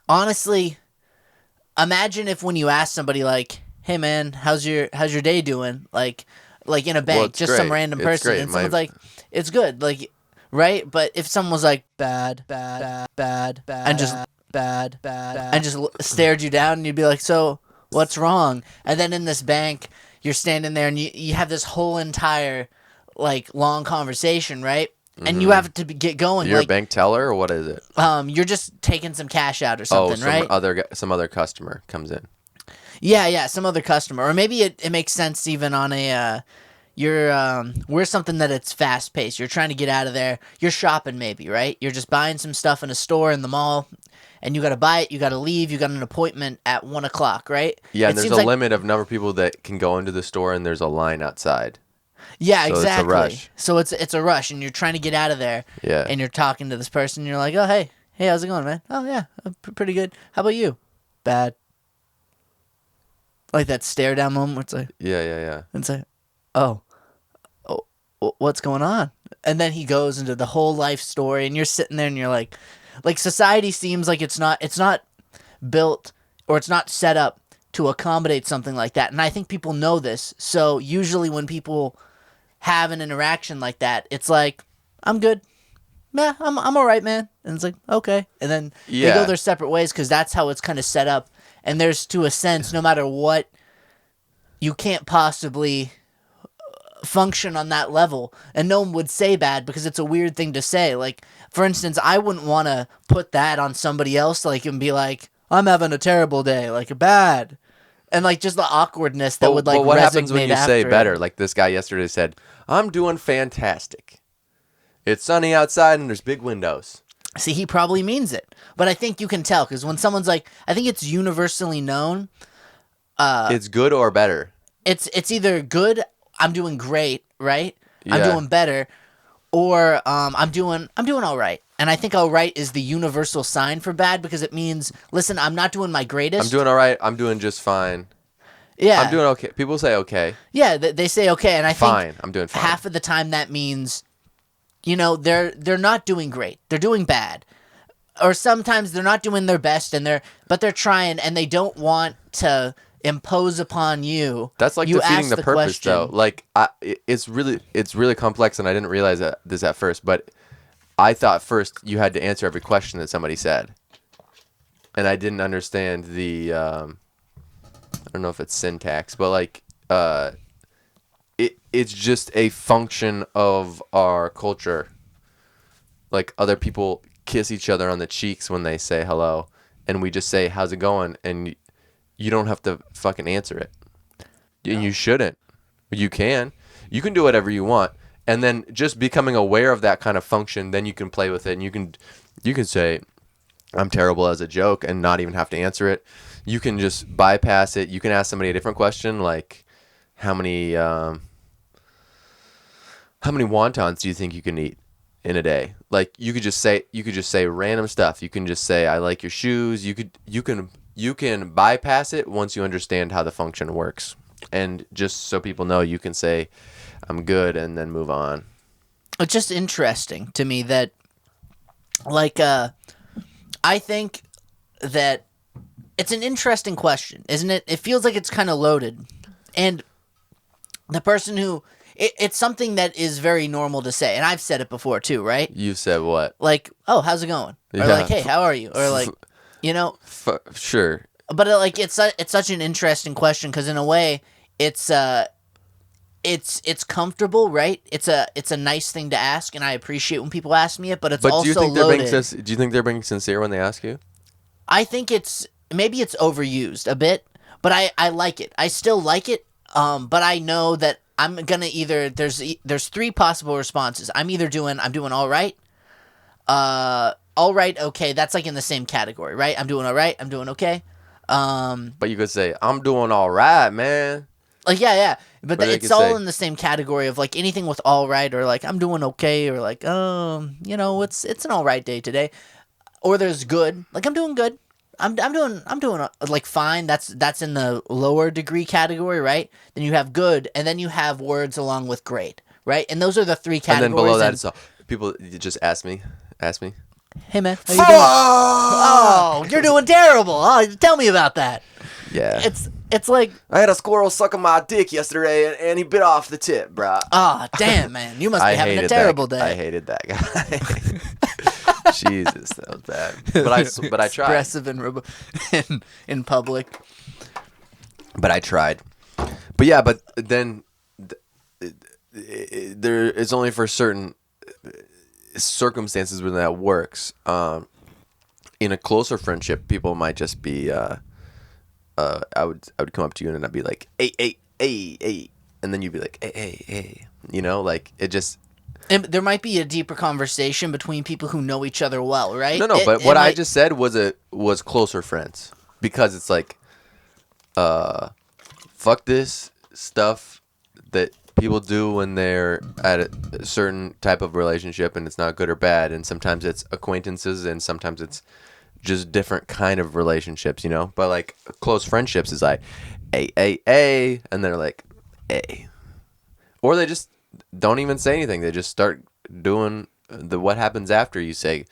honestly, imagine if when you ask somebody like, "Hey man, how's your day doing?" Like in a bank, it's just some great. random It's person, great. and someone's like, "It's good," like, right? But if someone was like, "Bad, and just and just stared you down, and you'd be like, "So what's wrong?" And then in this bank, you're standing there, and you have this whole entire like long conversation, right? And you have to get going. You're like, a bank teller, or what is it? you're just taking some cash out or something, right? Some other customer comes in. Yeah, some other customer, or maybe it makes sense even on a we're something that it's fast paced. You're trying to get out of there. You're shopping, maybe, right? You're just buying some stuff in a store in the mall, and you got to buy it. You got to leave. You got an appointment at 1:00, right? Yeah, and It there's seems a limit of number of people that can go into the store, and there's a line outside. Yeah, So exactly. it's a rush. So it's a rush, and you're trying to get out of there. Yeah. And you're talking to this person. And you're like, oh hey, how's it going, man? Oh yeah, pretty good. How about you? Bad. Like that stare down moment where it's like, Yeah. and it's like, oh, what's going on? And then he goes into the whole life story, and you're sitting there, and you're like society seems like it's not built or it's not set up to accommodate something like that. And I think people know this. So usually when people have an interaction like that, it's like, I'm good. Nah, I'm all right, man. And it's like, okay. And then they go Yeah. their separate ways because that's how it's kind of set up. And there's, to a sense, no matter what, you can't possibly function on that level. And no one would say bad because it's a weird thing to say. Like, for instance, I wouldn't want to put that on somebody else, like, and be like, I'm having a terrible day, like, bad. And, like, just the awkwardness that would, like, but what resonate happens when you say after better? it. Like this guy yesterday said, I'm doing fantastic. It's sunny outside and there's big windows. See, he probably means it. But I think you can tell, because when someone's like, I think it's universally known. It's good or better. It's either good, I'm doing great, right? I'm Yeah. doing better, or I'm doing all right. And I think all right is the universal sign for bad because it means, listen, I'm not doing my greatest. I'm doing all right. I'm doing just fine. Yeah. I'm doing okay. People say okay. Yeah, they say okay, and I Fine. think I'm doing fine. half of the time that means, you know, they're not doing great. They're doing bad. Or sometimes they're not doing their best but they're trying and they don't want to impose upon you. That's like you defeating ask the purpose, question. though. Like, it's really complex, and I didn't realize this at first. But I thought first you had to answer every question that somebody said, and I didn't understand the I don't know if it's syntax, but like it's just a function of our culture. Like other people kiss each other on the cheeks when they say hello, and we just say how's it going, and you don't have to fucking answer it. And you shouldn't. You can do whatever you want, and then just becoming aware of that kind of function, then you can play with it, and you can say I'm terrible as a joke and not even have to answer it. You can just bypass it. You can ask somebody a different question, like how many wontons do you think you can eat in a day? Like you could just say random stuff. You can just say I like your shoes. You can bypass it once you understand how the function works. And just so people know, you can say I'm good and then move on. It's just interesting to me that, like, I think that it's an interesting question, isn't it? It feels like it's kind of loaded. And the person who... It's something that is very normal to say. And I've said it before, too, right? You said what? Like, oh, how's it going? Or Yeah. like, hey, how are you? Or like, you know... Sure. But like, it's such an interesting question because in a way, it's comfortable, right? It's a nice thing to ask, and I appreciate when people ask me it. But it's also loaded. Do you think they're being sincere when they ask you? I think maybe it's overused a bit, but I like it. I still like it. But I know that I'm gonna either there's three possible responses. I'm doing all right. All right, okay. That's like in the same category, right? I'm doing all right. I'm doing okay. But you could say I'm doing all right, man. Like yeah. But Or they it's could all say- in the same category of like anything with all right or like I'm doing okay or like you know it's an all right day today. Or there's good, like I'm doing good. I'm doing like fine. That's in the lower degree category, right? Then you have good, and then you have words along with great, right? And those are the three And categories. then below that, it's all, people you just ask me. Hey man, how you doing? Oh, you're doing terrible. Oh, tell me about that. Yeah. It's like, I had a squirrel sucking my dick yesterday, and he bit off the tip, bro. oh damn man, you must be having a terrible day. I hated that guy. Jesus, that was bad. But I tried. Expressive in public. But I tried. But yeah, but then there it's only for certain circumstances when that works. In a closer friendship, people might just be. I would come up to you and I'd be like, hey, and then you'd be like, hey, you know, like it just. And there might be a deeper conversation between people who know each other well, right? No, but what I just said was closer friends, because it's like, fuck this stuff that people do when they're at a certain type of relationship, and it's not good or bad, and sometimes it's acquaintances, and sometimes it's just different kind of relationships, you know. But like close friendships is like, hey, and they're like, hey, or they just don't even say anything. They just start doing what happens after you say,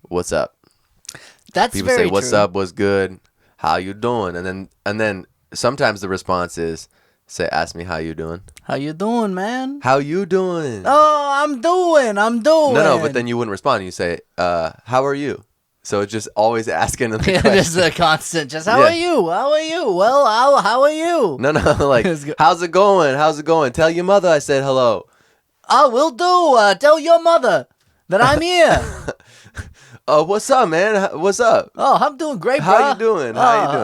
what's up. That's people very say, what's true. up, what's good, how you doing, and then sometimes the response is, ask me how you doing. How you doing, man? How you doing? Oh, I'm doing. No, but then you wouldn't respond. You say, how are you? So it's just always asking them the question. Just a constant, how are you? How are you? Well, how are you? No, like, how's it going? How's it going? Tell your mother I said hello. Oh, will do. Tell your mother that I'm here. What's up, man? What's up? Oh, I'm doing great, bro. How you doing? I'm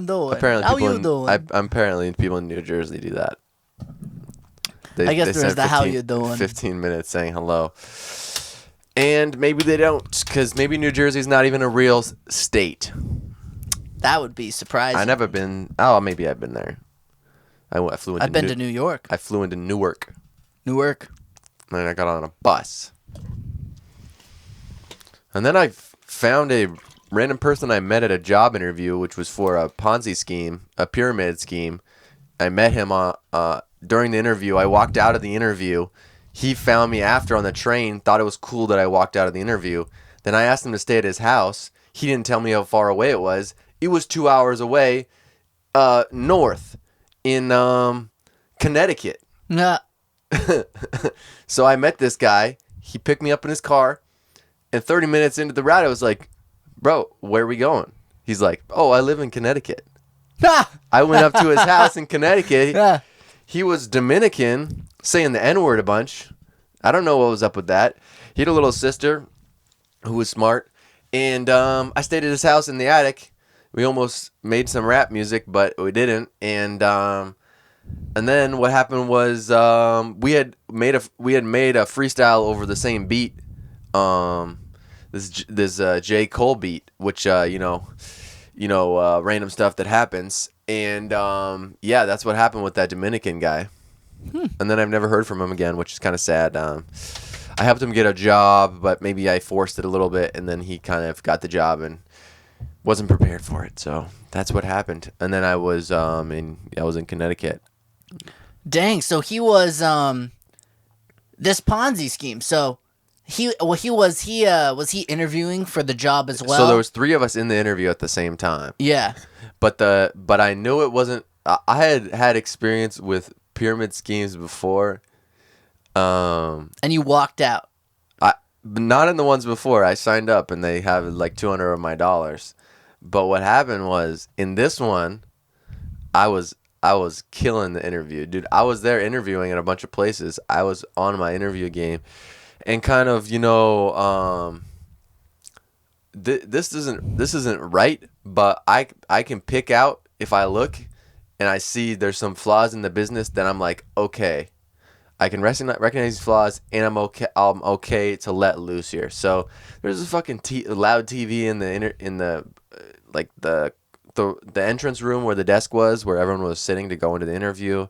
doing. Apparently, how you doing? Apparently, people in New Jersey do that. I guess there is the how you doing. 15 minutes saying hello. And maybe they don't, because maybe New Jersey's not even a real state. That would be surprising. I've never been. Oh, maybe I've been there. I flew into. I've been to New York. I flew into Newark. Newark. And then I got on a bus. And then I found a random person I met at a job interview, which was for a Ponzi scheme, a pyramid scheme. I met him during the interview. I walked out of the interview. He found me after on the train, thought it was cool that I walked out of the interview. Then I asked him to stay at his house. He didn't tell me how far away it was. It was 2 hours away, north in Connecticut. Nah. So I met this guy. He picked me up in his car. And 30 minutes into the ride, I was like, bro, where are we going? He's like, oh, I live in Connecticut. I went up to his house in Connecticut. Yeah. He was Dominican, saying the N-word a bunch. I don't know what was up with that. He had a little sister who was smart. And I stayed at his house in the attic. We almost made some rap music, but we didn't. And then what happened was we had made a freestyle over the same beat. This J. Cole beat, which random stuff that happens. And yeah, that's what happened with that Dominican guy. And then I've never heard from him again, which is kind of sad. I helped him get a job, but maybe I forced it a little bit, and then he kind of got the job and wasn't prepared for it. So that's what happened. And then I was in Connecticut. Dang, so he was this Ponzi scheme. So was he interviewing for the job as well? So there was 3 of us in the interview at the same time. Yeah. But I knew it wasn't. I had experience with pyramid schemes before. And you walked out. Not in the ones before. I signed up and they have like $200 of my dollars. But what happened was in this one, I was killing the interview, dude. I was there interviewing in a bunch of places. I was on my interview game, and kind of this isn't right, but I can pick out if I look and I see there's some flaws in the business, then I'm like, okay, I can recognize these flaws, and I'm okay to let loose here. So there's a fucking loud TV in the entrance room where the desk was, where everyone was sitting to go into the interview,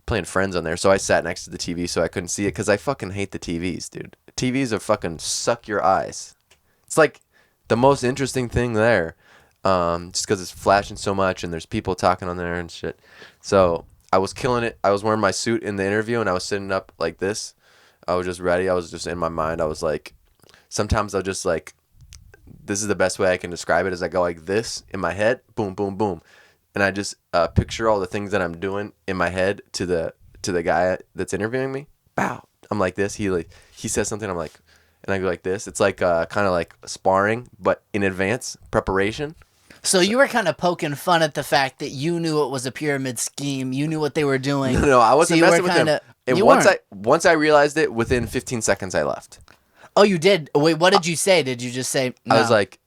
playing Friends on there. So I sat next to the TV so I couldn't see it, because I fucking hate the TVs, dude. TVs are fucking suck your eyes. It's like the most interesting thing there, just because it's flashing so much and there's people talking on there and shit. So I was killing it. I was wearing my suit in the interview and I was sitting up like this. I was just ready. I was just in my mind. I was like, sometimes I'll just like, this is the best way I can describe it, is I go like this in my head, boom, boom, boom. And I just picture all the things that I'm doing in my head to the guy that's interviewing me. Bow. I'm like this. He says something. I'm like, and I go like this. It's like kind of like sparring, but in advance preparation. So you were kind of poking fun at the fact that you knew it was a pyramid scheme. You knew what they were doing. No, I wasn't messing with them. And weren't. once I realized it, within 15 seconds I left. Oh, you did? Wait, what did you say? Did you just say no? I was like,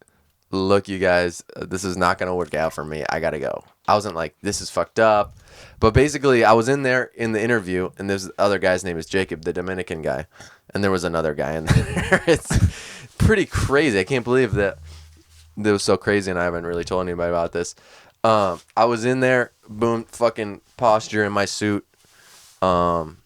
look, you guys, this is not going to work out for me. I got to go. I wasn't like, this is fucked up. But basically, I was in there in the interview, and this other guy's name is Jacob, the Dominican guy. And there was another guy in there. It's pretty crazy. I can't believe that it was so crazy, and I haven't really told anybody about this. I was in there, boom, fucking posture in my suit. And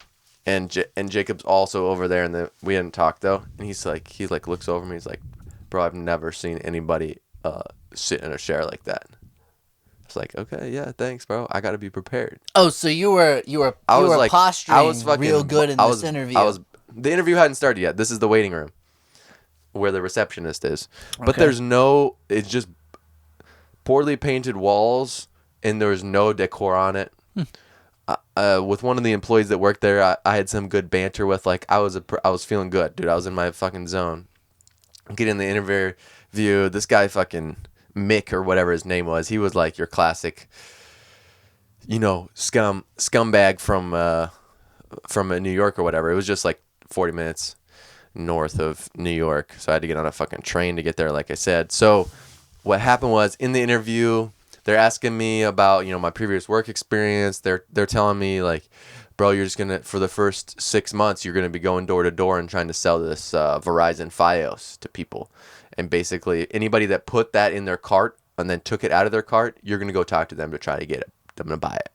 Jacob's also over there, and we hadn't talked though. And he looks over me. He's like, "Bro, I've never seen anybody sit in a chair like that." It's like, okay, yeah, thanks, bro. I gotta be prepared. Oh, so you were posturing real good in this interview. The interview hadn't started yet. This is the waiting room where the receptionist is. But it's just poorly painted walls, and there's no decor on it. With one of the employees that worked there, I had some good banter with. Like, I was feeling good, dude. I was in my fucking zone. Getting the interview, this guy fucking Mick or whatever his name was, he was like your classic, scumbag from New York or whatever. It was just like 40 minutes north of New York, so I had to get on a fucking train to get there, like I said. So what happened was, in the interview, they're asking me about, my previous work experience. They're telling me like, bro, you're just gonna, for the first 6 months, you're gonna be going door to door and trying to sell this Verizon Fios to people. And basically, anybody that put that in their cart and then took it out of their cart, you're gonna go talk to them to try to get them to buy it.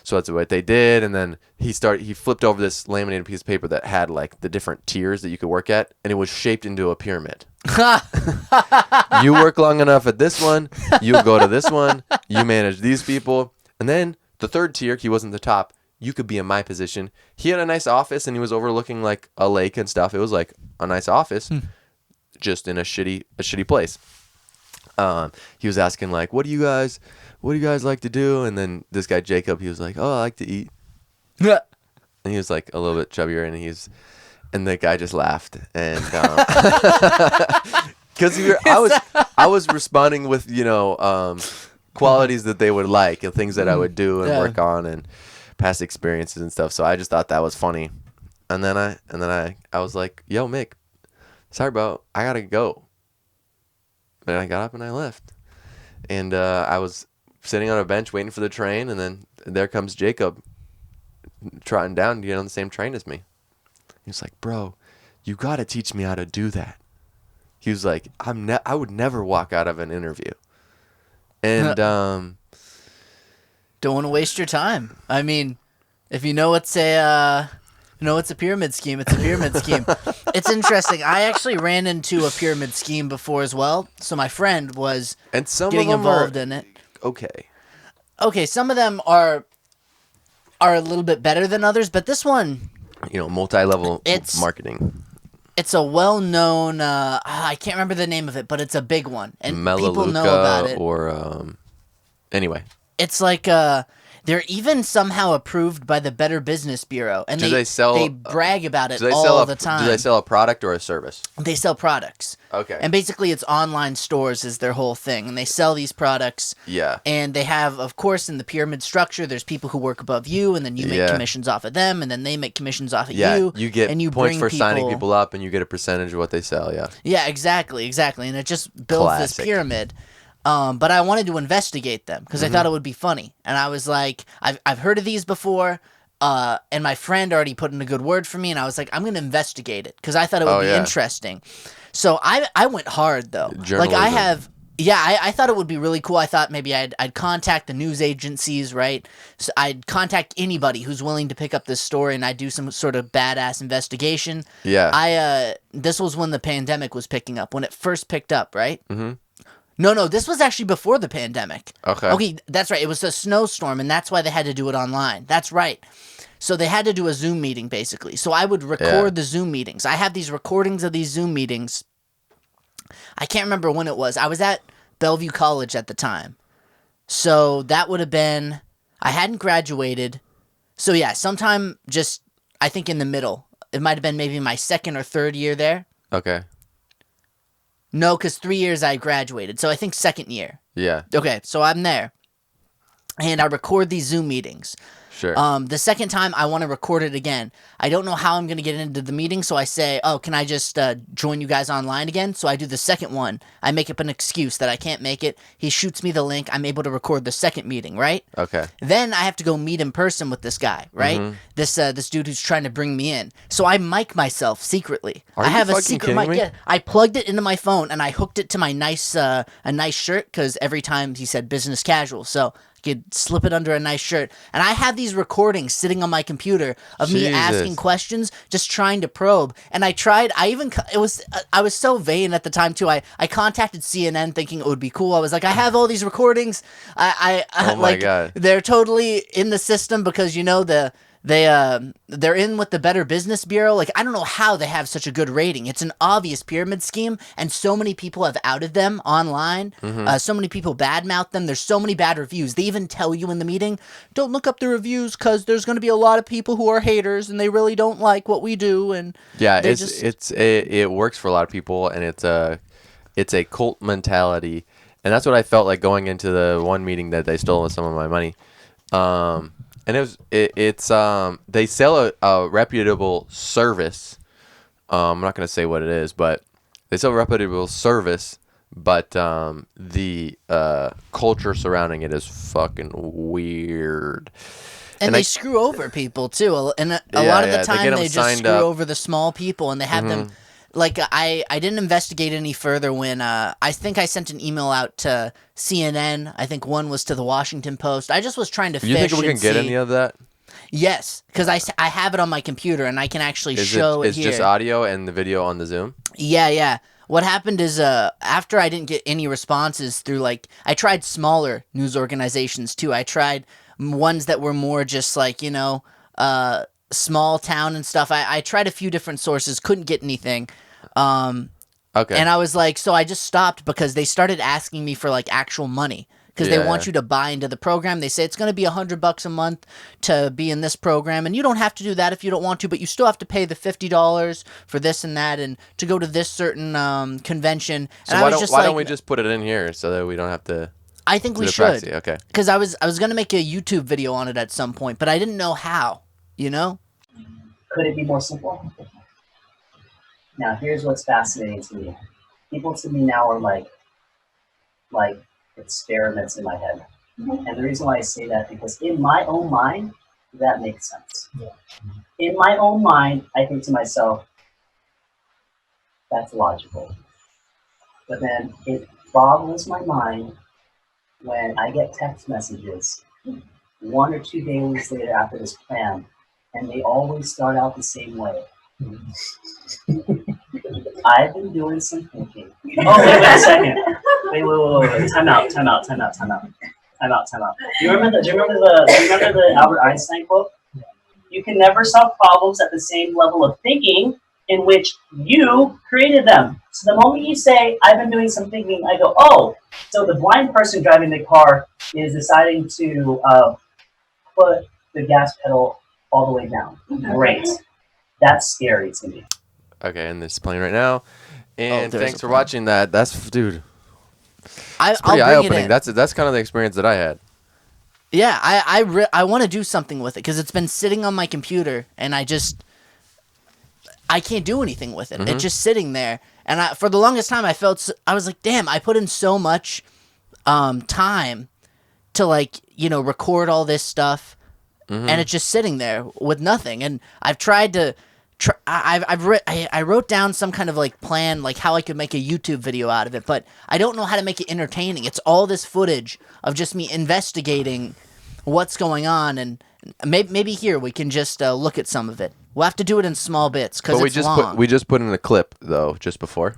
So that's what they did. And then he flipped over this laminated piece of paper that had like the different tiers that you could work at, and it was shaped into a pyramid. You work long enough at this one, you go to this one, you manage these people, and then the third tier, he wasn't the top, you could be in my position. He had a nice office, and he was overlooking like a lake and stuff. It was like a nice office, just in a shitty place. He was asking like, what do you guys like to do? And then this guy Jacob, he was like, oh, I like to eat. Yeah. And he was like a little bit chubbier, and the guy just laughed, and because I was responding with qualities that they would like and things that I would do and work on and past experiences and stuff. So I just thought that was funny, and then I was like, yo, Mick, sorry bro, I gotta go. And I got up and I left, and I was sitting on a bench waiting for the train, and then there comes Jacob trotting down to get on the same train as me. He's like, bro, you got to teach me how to do that. He was like, I would never walk out of an interview. And don't want to waste your time. I mean, if you know it's a pyramid scheme, it's a pyramid scheme. It's interesting. I actually ran into a pyramid scheme before as well. So my friend was getting involved in it. Okay, some of them are a little bit better than others, but this one, multi-level marketing. It's a well-known, I can't remember the name of it, but it's a big one, and Melaleuca, people know about it. Or anyway, it's like they're even somehow approved by the Better Business Bureau, and they brag about it all the time. Do they sell a product or a service? They sell products. Okay. And basically, it's online stores is their whole thing, and they sell these products. Yeah. And they have, of course, in the pyramid structure, there's people who work above you, and then you make commissions off of them, and then they make commissions off of you. Yeah, you get and you points for signing people up, and you get a percentage of what they sell. Yeah. Yeah, exactly, and it just builds this pyramid. But I wanted to investigate them because I thought it would be funny. And I was like, I've heard of these before, and my friend already put in a good word for me, and I was like, I'm going to investigate it because I thought it would be interesting. So I went hard, though. Journalism. Like, Yeah, I thought it would be really cool. I thought maybe I'd contact the news agencies, right? So I'd contact anybody who's willing to pick up this story, and I'd do some sort of badass investigation. Yeah. This was when the pandemic was picking up, when it first picked up, right? Mm-hmm. No, this was actually before the pandemic. Okay, that's right. It was a snowstorm, and that's why they had to do it online. That's right. So they had to do a Zoom meeting, basically. So I would record the Zoom meetings. I have these recordings of these Zoom meetings. I can't remember when it was. I was at Bellevue College at the time. So that would have been... I hadn't graduated. So yeah, sometime just, I think in the middle. It might have been maybe my second or third year there. Okay. No, because 3 years I graduated. So I think second year. Yeah. Okay, so I'm there. And I record these Zoom meetings. Sure. The second time, I want to record it again. I don't know how I'm going to get into the meeting, so I say, oh, can I just join you guys online again? So I do the second one. I make up an excuse that I can't make it. He shoots me the link. I'm able to record the second meeting, right? Okay. Then I have to go meet in person with this guy, right? Mm-hmm. This dude who's trying to bring me in. So I mic myself secretly. Are I you have a fucking secret kidding mic. me? Yeah, I plugged it into my phone and I hooked it to my nice a nice shirt because every time he said business casual, so I could slip it under a nice shirt. And I have these recordings sitting on my computer of me asking questions, just trying to probe. And I tried. I was so vain at the time too. I contacted CNN thinking it would be cool. I was like, I have all these recordings. Oh my God. They're totally in the system because they're in with the Better Business Bureau. Like, I don't know how they have such a good rating. It's an obvious pyramid scheme, and so many people have outed them online. Mm-hmm. So many people badmouth them. There's so many bad reviews. They even tell you in the meeting, don't look up the reviews because there's going to be a lot of people who are haters and they really don't like what we do. And yeah, it works for a lot of people, and it's a cult mentality, and that's what I felt like going into the one meeting that they stole some of my money. And they sell a reputable service. I'm not gonna say what it is, but they sell a reputable service. But the culture surrounding it is fucking weird. And they screw over people too. And a lot of the time they just screw over the small people, and they have them. Like, I didn't investigate any further when I think I sent an email out to CNN. I think one was to the Washington Post. I just was trying to fish. You think we can get any of that? Yes, because I have it on my computer and I can actually show it here. It's just audio and the video on the Zoom? Yeah. What happened is after I didn't get any responses through, like, I tried smaller news organizations too. I tried ones that were more just like, small town and stuff. I tried a few different sources, couldn't get anything. Okay. And I was like, so I just stopped because they started asking me for like actual money because they want you to buy into the program. They say it's going to be $100 a month to be in this program, and you don't have to do that if you don't want to, but you still have to pay the $50 for this and that and to go to this certain convention. So and why don't we just put it in here so that we don't have to? I think we should. Proxy. Okay. Because I was going to make a YouTube video on it at some point, but I didn't know how. Could it be more simple? Now, here's what's fascinating to me. People to me now are like experiments in my head. Mm-hmm. And the reason why I say that, because in my own mind, that makes sense. Yeah. In my own mind, I think to myself, that's logical. But then it boggles my mind when I get text messages 1 or 2 days later after this plan, and they always start out the same way. I've been doing some thinking. Oh, wait a second. Wait. Time out. Do you remember the Albert Einstein quote? You can never solve problems at the same level of thinking in which you created them. So the moment you say, I've been doing some thinking, I go, oh, so the blind person driving the car is deciding to put the gas pedal all the way down. Great. That's scary to me. Okay, and it's playing right now. And thanks for plan. watching that. That's, dude. It's pretty eye-opening. That's kind of the experience that I had. Yeah, I want to do something with it because it's been sitting on my computer and I can't do anything with it. Mm-hmm. It's just sitting there. And for the longest time, I was like, damn, I put in so much time to, like, record all this stuff. Mm-hmm. And it's just sitting there with nothing. And I've tried to I wrote down some kind of like plan, like how I could make a YouTube video out of it, but I don't know how to make it entertaining. It's all this footage of just me investigating what's going on, and maybe here we can just look at some of it. We'll have to do it in small bits because it's long. We just put in a clip though just before.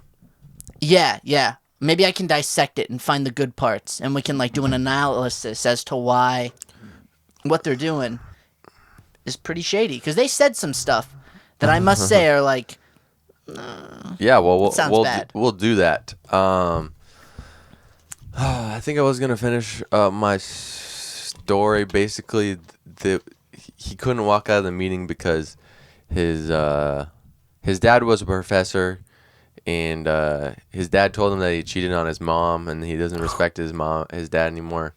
Yeah. Maybe I can dissect it and find the good parts, and we can like do an analysis as to why what they're doing is pretty shady. Because they said some stuff that I must say are like, yeah. Well, we'll do that. I think I was gonna finish my story. Basically, he couldn't walk out of the meeting because his dad was a professor. And his dad told him that he cheated on his mom, and he doesn't respect his dad anymore.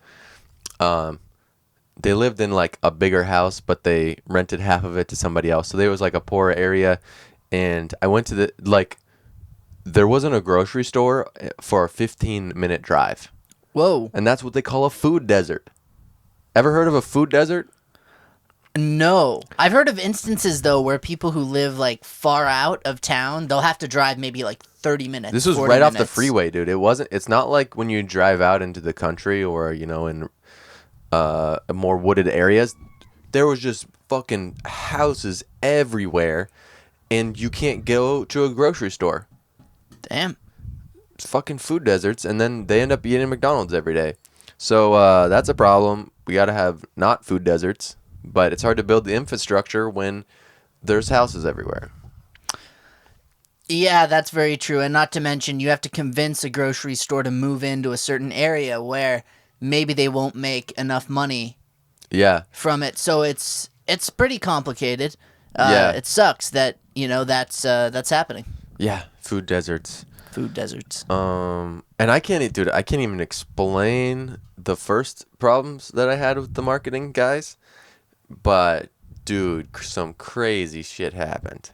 They lived in like a bigger house, but they rented half of it to somebody else. So there was like a poorer area, and I went to there wasn't a grocery store for a 15-minute drive. whoa. And that's what they call a food desert. Ever heard of a food desert? No. I've heard of instances, though, where people who live, like, far out of town, they'll have to drive maybe, like, 30 minutes. This was right off the freeway, dude. It's not like when you drive out into the country or, in more wooded areas. There was just fucking houses everywhere, and you can't go to a grocery store. Damn. It's fucking food deserts, and then they end up eating McDonald's every day. So that's a problem. We got to have not food deserts. But it's hard to build the infrastructure when there's houses everywhere. Yeah, that's very true. And not to mention, you have to convince a grocery store to move into a certain area where maybe they won't make enough money from it. So it's pretty complicated. Yeah. It sucks that, that's happening. Yeah, food deserts. Food deserts. And I can't even explain the first problems that I had with the marketing guys. But, dude, some crazy shit happened.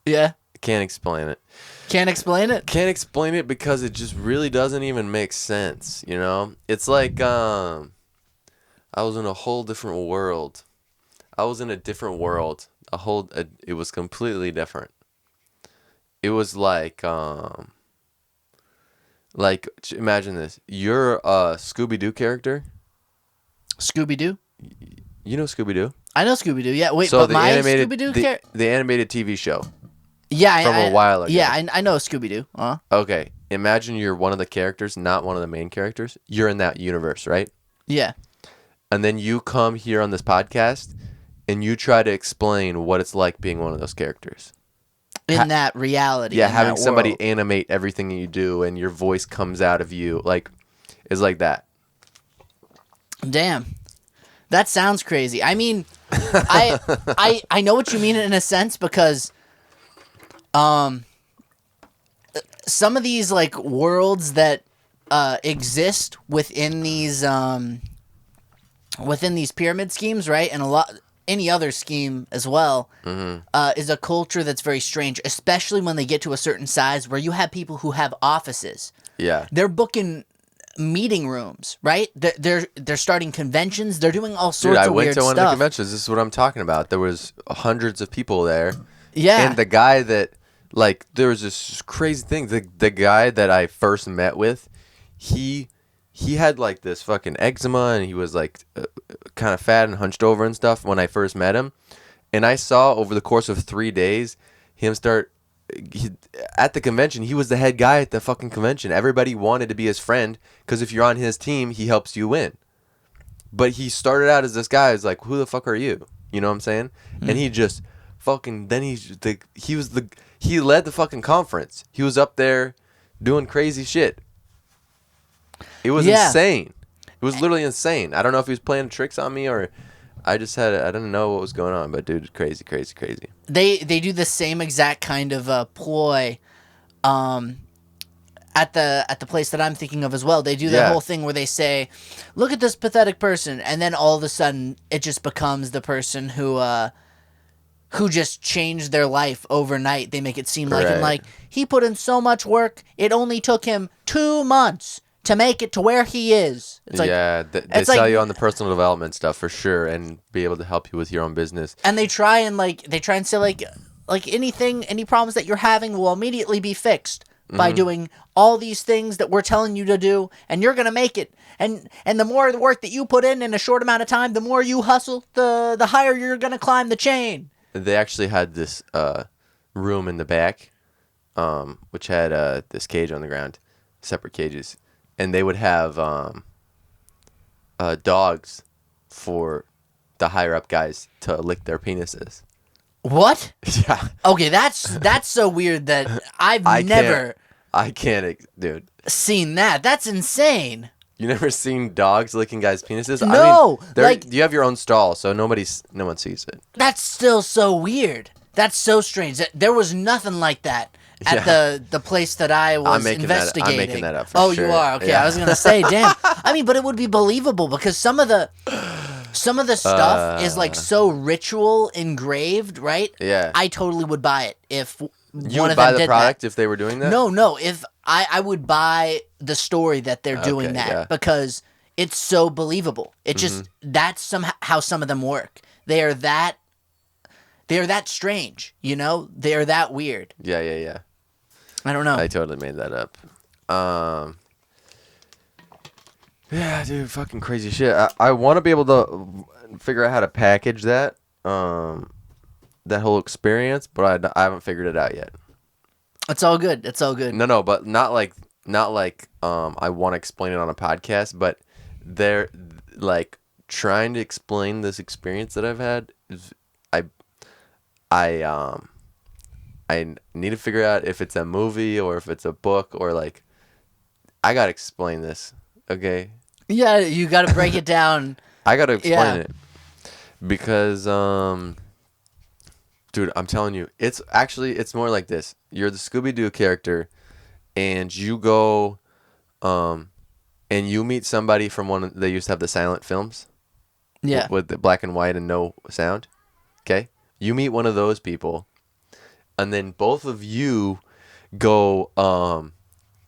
Yeah. Can't explain it. Can't explain it? Can't explain it because it just really doesn't even make sense, It's like, I was in a whole different world. I was in a different world. It was completely different. It was like imagine this. You're a Scooby-Doo character. Scooby-Doo? You know Scooby-Doo? I know Scooby-Doo, yeah. Wait, so but my Scooby-Doo character? The animated TV show. Yeah. From a while ago. Yeah, I know Scooby-Doo. Okay. Imagine you're one of the characters, not one of the main characters. You're in that universe, right? Yeah. And then you come here on this podcast, and you try to explain what it's like being one of those characters. In that reality. Yeah, having somebody animate everything you do, and your voice comes out of you. It's like that. Damn. That sounds crazy. I mean, I know what you mean in a sense because some of these like worlds that exist within these pyramid schemes, right? And any other scheme as well, is a culture that's very strange, especially when they get to a certain size where you have people who have offices. Yeah. They're booking meeting rooms, right? They're starting conventions. They're doing all sorts of weird stuff. Dude, I went to one of the conventions. This is what I'm talking about. There was hundreds of people there. Yeah. And the guy that, there was this crazy thing. The guy that I first met with, he had, this fucking eczema, and he was, kind of fat and hunched over and stuff when I first met him. And I saw over the course of 3 days him at the convention. He was the head guy at the fucking convention. Everybody wanted to be his friend because if you're on his team, he helps you win. But he started out as this guy who's like, who the fuck are you? You know what I'm saying? Mm-hmm. And he just fucking, then he led the fucking conference. He was up there doing crazy shit. It was insane. It was literally insane. I don't know if he was playing tricks on me or I didn't know what was going on, but dude, crazy. They do the same exact kind of ploy at the place that I'm thinking of as well. They do the whole thing where they say, look at this pathetic person, and then all of a sudden it just becomes the person who just changed their life overnight. They make it seem like, and he put in so much work, it only took him 2 months to make it to where he is. It's like, they it's sell like- you on the personal development stuff for sure, and be able to help you with your own business. and they try and say like anything, any problems that you're having will immediately be fixed by doing all these things that we're telling you to do, and you're gonna make it. And the more the work that you put in a short amount of time, the more you hustle, the higher you're gonna climb the chain. They actually had this room in the back, which had this cage on the ground, separate cages, and they would have dogs for the higher up guys to lick their penises. What? Yeah, Okay, that's so weird that I've I never can't, dude. seen that. That's insane. You never seen dogs licking guys' penises? No, I mean, like- you have your own stall, so no one sees it. That's still so weird. That's so strange. There was nothing like that at the place that I was investigating. I'm making that up for oh, sure. you are? Okay, Yeah. I was gonna say, damn. I mean, but it would be believable because some of the stuff is like so ritual engraved, right? Yeah. I totally would buy it if You one would of buy them the did product that. if they were doing that? No. If I would buy the story that they're doing Okay, that yeah. because it's so believable. It just that's how some of them work. They are that strange, you know? They are that weird. Yeah. I don't know. I totally made that up. Yeah, dude, fucking crazy shit. I want to be able to figure out how to package that, that whole experience, but I haven't figured it out yet. It's all good. It's all good. No, but not like I want to explain it on a podcast, but they're like trying to explain this experience that I've had is I need to figure out if it's a movie or if it's a book or like I gotta explain this, okay? Yeah, you got to break it down. I gotta explain Yeah. it because dude, I'm telling you, it's more like this. You're the Scooby-Doo character, and you go, and you meet somebody from they used to have the silent films. Yeah. With the black and white and no sound. Okay? You meet one of those people, and then both of you go,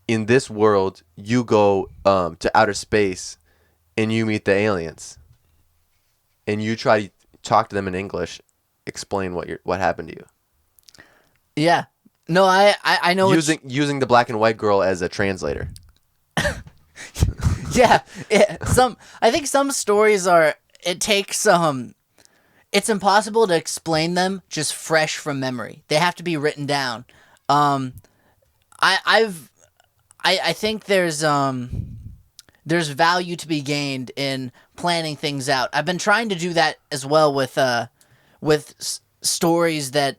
in this world, you go to outer space, and you meet the aliens. And you try to talk to them in English, explain what happened to you. Yeah. No, I know Using the black and white girl as a translator. Yeah. I think some stories it's impossible to explain them just fresh from memory. They have to be written down. I think there's value to be gained in planning things out. I've been trying to do that as well with stories that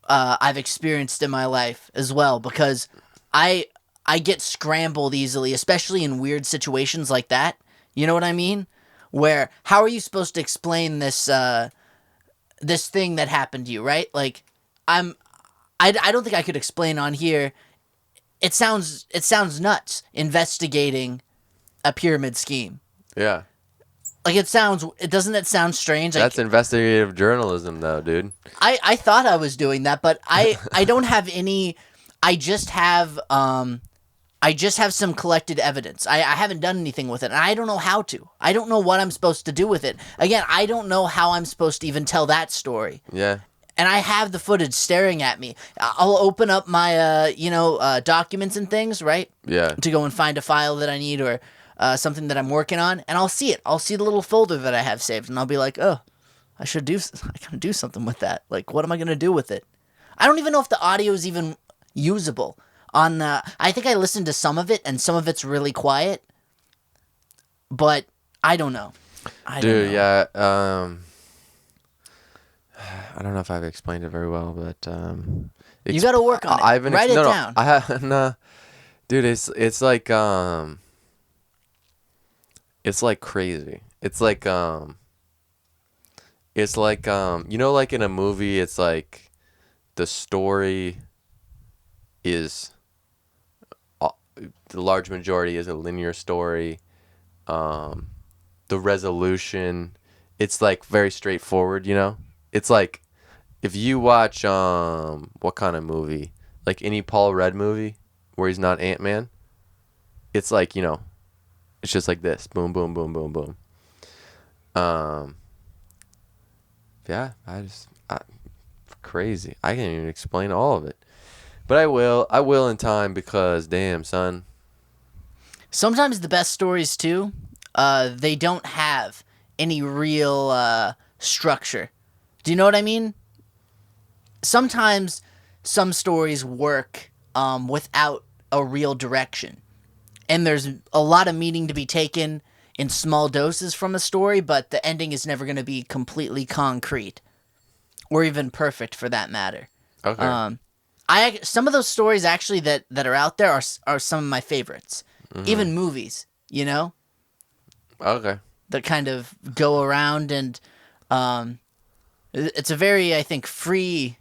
I've experienced in my life as well, because I get scrambled easily, especially in weird situations like that. You know what I mean? Where how are you supposed to explain this this thing that happened to you, right? Like I don't think I could explain on here. It sounds nuts investigating a pyramid scheme. Yeah. Like doesn't it sound strange? Like, That's investigative journalism though, dude. I thought I was doing that, but I don't have any. I just have some collected evidence. I haven't done anything with it, and I don't know how to. I don't know what I'm supposed to do with it. Again, I don't know how I'm supposed to even tell that story. Yeah. And I have the footage staring at me. I'll open up my documents and things, right? Yeah. To go and find a file that I need or something that I'm working on, and I'll see it. I'll see the little folder that I have saved, and I'll be like, oh, I gotta do something with that. Like, what am I gonna do with it? I don't even know if the audio is even usable. I think I listened to some of it, and some of it's really quiet, but I don't know. Dude, yeah. I don't know if I've explained it very well, but you got to work on it. Write it down. I have no, dude. It's like crazy. It's like you know, like in a movie, it's like the story is the large majority is a linear story. The resolution, it's like very straightforward, you know? It's like if you watch what kind of movie? Like any Paul Rudd movie where he's not Ant-Man, it's like, you know, It's just like this. Boom, boom, boom, boom, boom. Yeah, crazy. I can't even explain all of it. But I will in time because damn, son. Sometimes the best stories too, they don't have any real structure. Do you know what I mean? Sometimes some stories work without a real direction. And there's a lot of meaning to be taken in small doses from a story, but the ending is never going to be completely concrete or even perfect for that matter. Okay. Some of those stories actually that are out there are some of my favorites. Mm-hmm. Even movies, you know, Okay. that kind of go around and it's a very, I think, free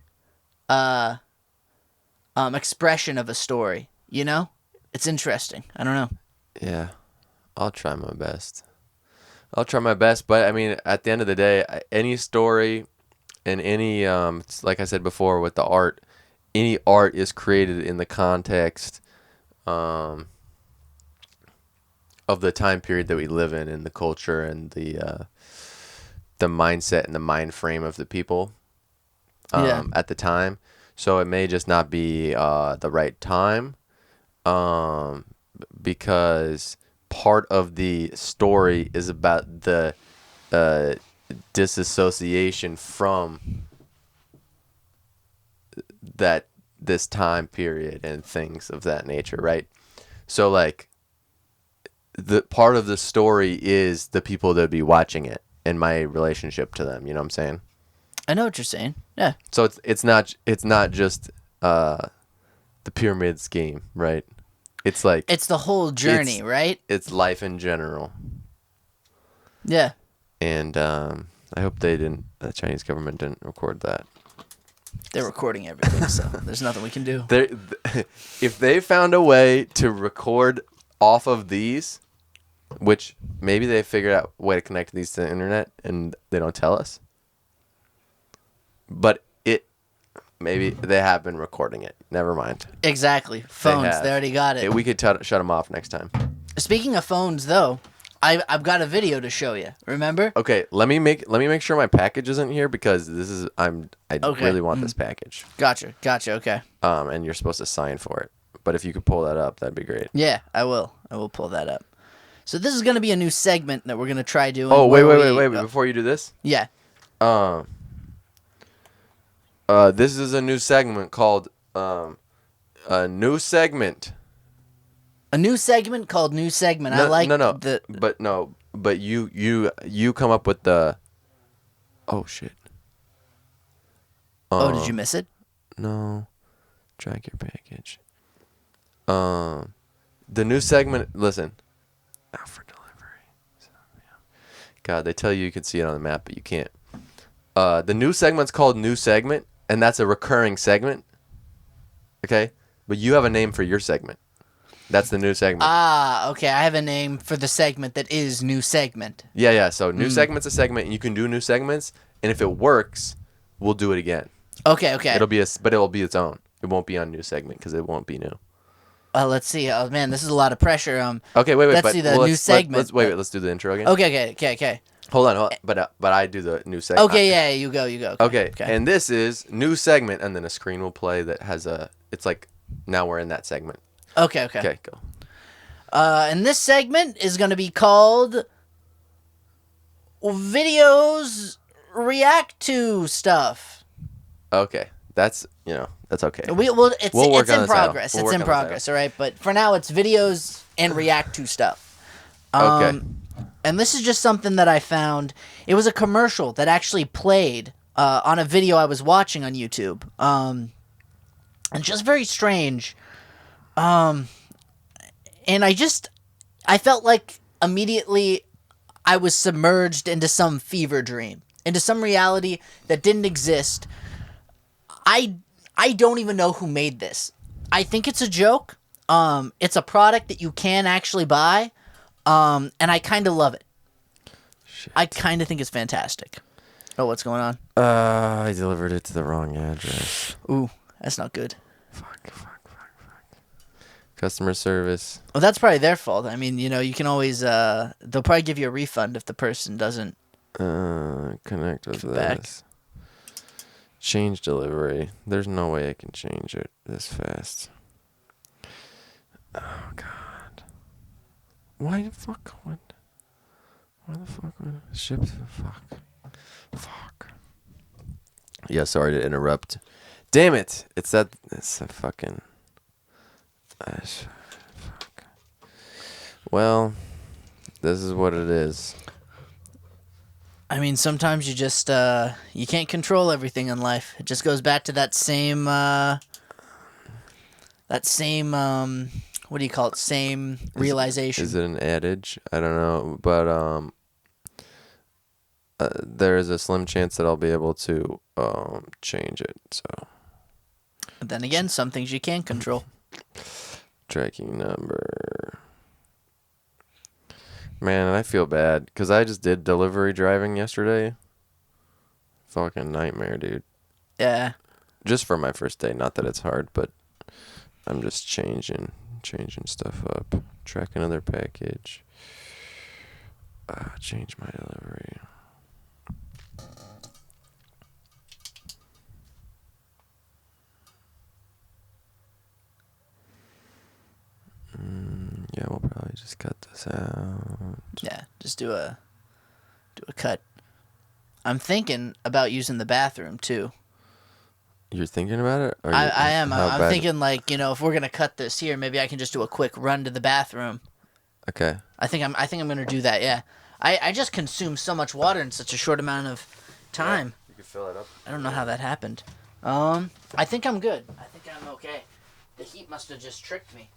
expression of a story, you know? It's interesting. I don't know. Yeah. I'll try my best. But I mean, at the end of the day, any story and any like I said before with the art, any art is created in the context of the time period that we live in and the culture and the mindset and the mind frame of the people at the time. So it may just not be the right time because part of the story is about the disassociation from this time period and things of that nature, right? So like the part of the story is the people that would be watching it and my relationship to them, you know what I'm saying? I know what you're saying. Yeah. So it's not just the pyramid scheme, right? It's like It's the whole journey, right? It's life in general. Yeah. And I hope the Chinese government didn't record that. They're recording everything, so there's nothing we can do. If they found a way to record off of these, which maybe they figured out a way to connect these to the internet and they don't tell us. But maybe they have been recording it. Never mind. Exactly. Phones, they already got it. We could shut them off next time. Speaking of phones, though, I've got a video to show you. Remember? Okay, let me make sure my package isn't here because this is I really want this package. Gotcha. Okay. And you're supposed to sign for it. But if you could pull that up, that'd be great. Yeah, I will. I will pull that up. So this is going to be a new segment that we're going to try doing. Oh, wait. Before you do this? Yeah. This is a new segment called a new segment. A new segment called New Segment. I like But you come up with the oh shit. Did you miss it? No. Track your package. The new segment, listen. Out for delivery. God, they tell you can see it on the map, but you can't. The new segment's called New Segment, and that's a recurring segment. Okay? But you have a name for your segment. That's the new segment. Ah, okay. I have a name for the segment that is New Segment. Yeah. So new segment's a segment, and you can do new segments, and if it works, we'll do it again. Okay. It'll be its own. It won't be on new segment because it won't be new. Let's see. Oh man, this is a lot of pressure. Okay, wait. Let's see the new segment. Let's do the intro again. Okay. Hold on. But I do the new segment. Okay, yeah, you go. Okay. And this is new segment, and then a screen will play that has it's like now we're in that segment. Okay. Okay, go. And this segment is going to be called Videos React to Stuff. Okay. That's okay. It's in progress. It's in progress, all right? But for now, it's videos and react to stuff. Okay. And this is just something that I found. It was a commercial that actually played on a video I was watching on YouTube. And just very strange. And I felt like immediately I was submerged into some fever dream, into some reality that didn't exist. I don't even know who made this. I think it's a joke. It's a product that you can actually buy. And I kind of love it. Shit. I kind of think it's fantastic. Oh, what's going on? I delivered it to the wrong address. Ooh, that's not good. Fuck. Customer service. Well, that's probably their fault. I mean, you can always they'll probably give you a refund if the person doesn't Connect with come back. this. Change delivery. There's no way I can change it this fast. Oh God. Why the fuck would ship? Fuck. Yeah, sorry to interrupt. Damn it! It's a fucking. Fuck. Well, this is what it is. I mean, sometimes you just you can't control everything in life. It just goes back to that same what do you call it? Same realization. Is it an adage? I don't know, but there is a slim chance that I'll be able to change it. So. But then again, some things you can control. Tracking number. Man, I feel bad because I just did delivery driving yesterday. Fucking nightmare, dude. Yeah. Just for my first day. Not that it's hard, but I'm just changing stuff up. Track another package. Change my delivery. Yeah, we'll probably just cut this out. Yeah, just do a cut. I'm thinking about using the bathroom too. You're thinking about it? Or I am. how I'm bad- thinking like, if we're gonna cut this here, maybe I can just do a quick run to the bathroom. Okay. I think I'm gonna do that. Yeah. I just consumed so much water in such a short amount of time. You can fill it up. I don't know how that happened. I think I'm good. I think I'm okay. The heat must have just tricked me.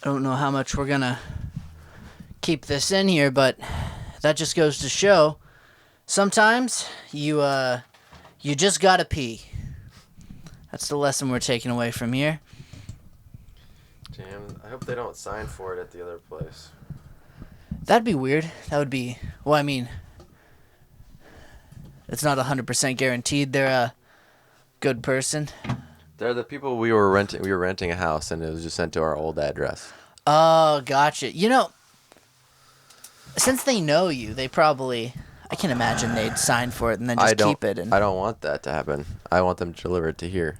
I don't know how much we're gonna keep this in here, but that just goes to show sometimes you just gotta pee. That's the lesson we're taking away from here. Damn, I hope they don't sign for it at the other place. That'd be weird. That would be... Well, I mean... It's not 100% guaranteed they're a good person. They're the people we were renting. We were renting a house, and it was just sent to our old address. Oh, gotcha. You know, since they know you, they probably... I can imagine they'd sign for it and then just keep it. And I don't want that to happen. I want them to deliver it to here.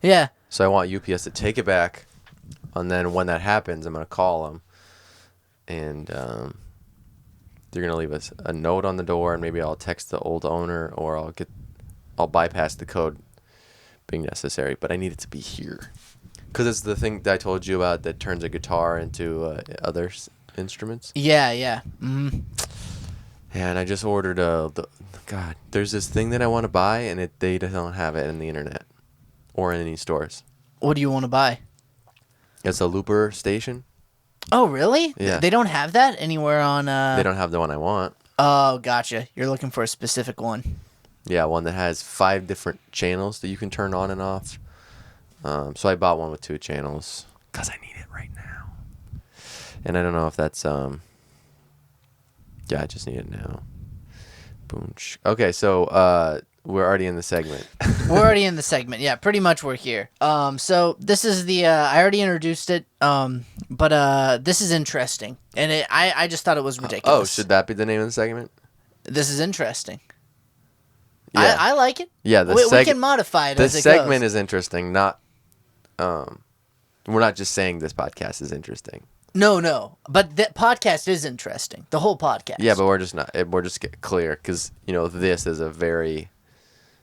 yeah. So I want UPS to take it back, and then when that happens, I'm gonna call them, and they're gonna leave us a note on the door, and maybe I'll text the old owner, or I'll bypass the code being necessary. But I need it to be here, because it's the thing that I told you about that turns a guitar into other instruments. Yeah, yeah. Mm-hmm. And I just ordered God, there's this thing that I want to buy, and they don't have it in the internet or in any stores. What do you want to buy? It's a looper station. Oh, really? Yeah. They don't have that anywhere on... They don't have the one I want. Oh, gotcha. You're looking for a specific one. Yeah, one that has 5 different channels that you can turn on and off. So I bought one with 2 channels because I need it right now. And I don't know if that's... Yeah, I just need it now. Boom. Okay, so we're already in the segment. We're already in the segment. Yeah, pretty much we're here. So this is the... I already introduced it, but this is interesting. And I just thought it was ridiculous. Oh, should that be the name of the segment? This is interesting. Yeah. I like it. Yeah, we can modify it as it goes. The segment is interesting, not... we're not just saying this podcast is interesting. No. But the podcast is interesting. The whole podcast. Yeah, but we're just not... We're just get clear, because, this is a very...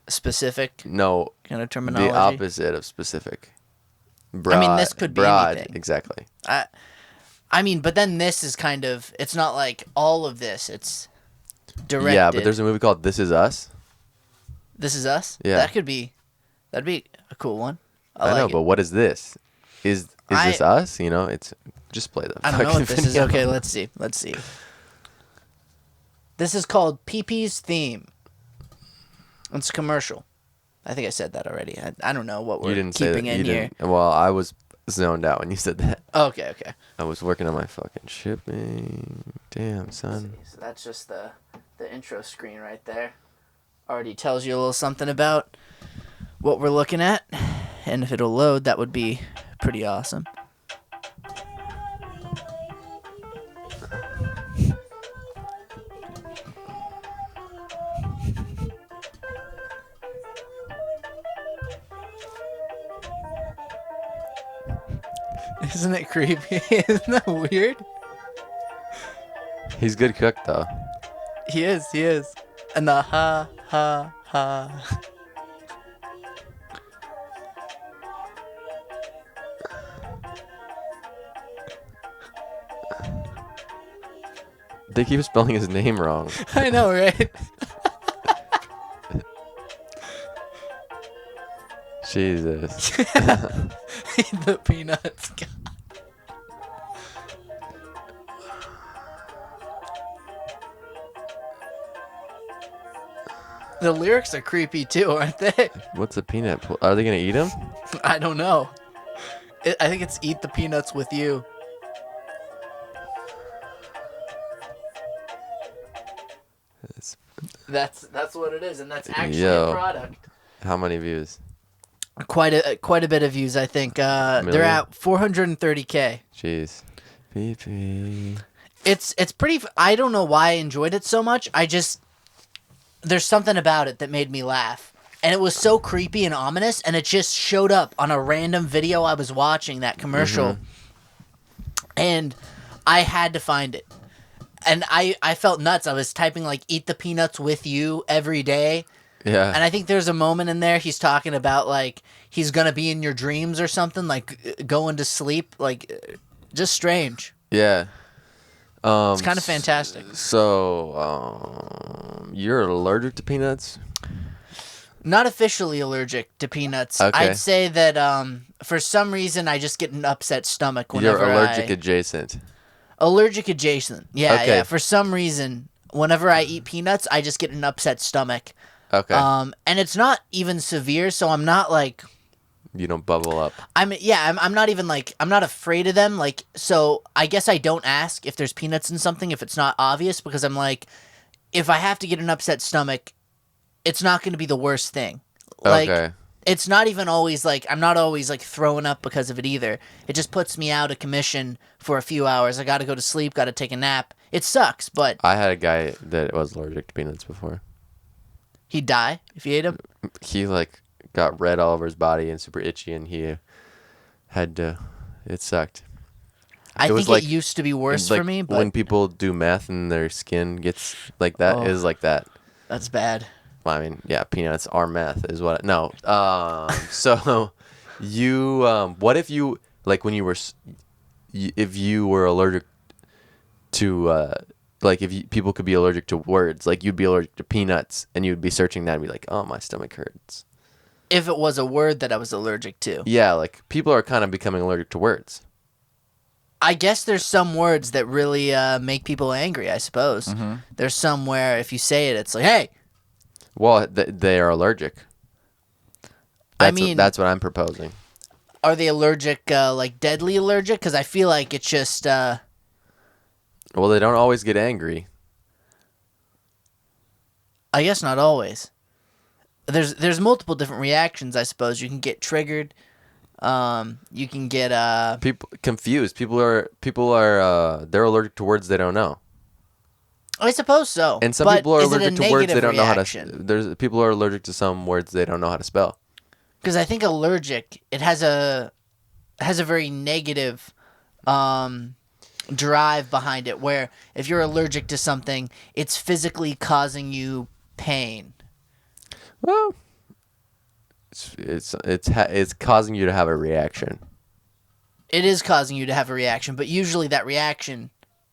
Specific No. kind of terminology. The opposite of specific. Broad, I mean, this could be broad, anything. Exactly. I mean, but then this is kind of... It's not like all of this. It's directed. Yeah, but there's a movie called This Is Us. This Is Us? Yeah. That'd be a cool one. I know, but what is this? Is this us? It's... Just play the I don't know fucking what this is. video. Okay, let's see. This is called PP's Theme. It's a commercial. I think I said that already. I don't know what we're keeping in here. Well, I was zoned out when you said that. Okay. I was working on my fucking shipping. Damn, son. So that's just the intro screen right there. Already tells you a little something about what we're looking at. And if it'll load, that would be pretty awesome. Isn't it creepy? Isn't that weird? He's good cook, though. He is. And the ha, ha, ha. They keep spelling his name wrong. I know, right? Jesus. The peanuts. God. The lyrics are creepy too, aren't they? What's a peanut? Are they gonna eat him? I don't know. I think it's eat the peanuts with you. That's what it is, and that's actually a product. How many views? Quite a bit of views, I think. They're at 430K. Jeez. PP. It's pretty. I don't know why I enjoyed it so much. There's something about it that made me laugh, and it was so creepy and ominous, and it just showed up on a random video I was watching, that commercial, and I had to find it. And I felt nuts. I was typing like "eat the peanuts with you" every day. Yeah. And I think there's a moment in there he's talking about like he's gonna be in your dreams or something, like going to sleep, like just strange. Yeah. It's kind of fantastic. So, you're allergic to peanuts? Not officially allergic to peanuts. Okay. I'd say that for some reason I just get an upset stomach whenever You're allergic adjacent. allergic adjacent. Yeah, Okay. yeah. For some reason, whenever I eat peanuts, I just get an upset stomach. Okay. And it's not even severe, so I'm not like You don't bubble up. I'm not even like I'm not afraid of them. Like, so I guess I don't ask if there's peanuts in something if it's not obvious, because I'm like, if I have to get an upset stomach, it's not going to be the worst thing. Like, Okay. it's not even always like I'm not always like throwing up because of it either. It just puts me out of commission for a few hours. I got to go to sleep, got to take a nap. It sucks, but I had a guy that was allergic to peanuts before. he'd die if you ate them. He like got red all over his body and super itchy, and he had to. It sucked. I was think like- it used to be worse Like for me, but when people do meth and their skin gets like that, Oh. it is like that. that's bad. Well, I mean, yeah, peanuts are meth, is what. No. So you, what if you like when you were, if you were allergic to, like if people could be allergic to words, like you'd be allergic to peanuts, and you'd be searching that and be like, oh, my stomach hurts. If it was a word that I was allergic to. Yeah, like people are kind of becoming allergic to words. I guess there's some words that really make people angry, I suppose. There's some where if you say it, it's like, hey. Well, they are allergic. I mean, that's what I'm proposing. are they allergic, like deadly allergic? Because I feel like it's just, Well, they don't always get angry. I guess not always. There's multiple different reactions, I suppose. You can get triggered. You can get People confused. People are they're allergic to words they don't know. I suppose so. And some but people are is it a allergic to words they negative don't know how to. reaction? There's people are allergic to some words they don't know how to spell. Because I think allergic, it has a very negative drive behind it, where if you're allergic to something, it's physically causing you pain. Well, it's causing you to have a reaction. It is causing you to have a reaction, but usually that reaction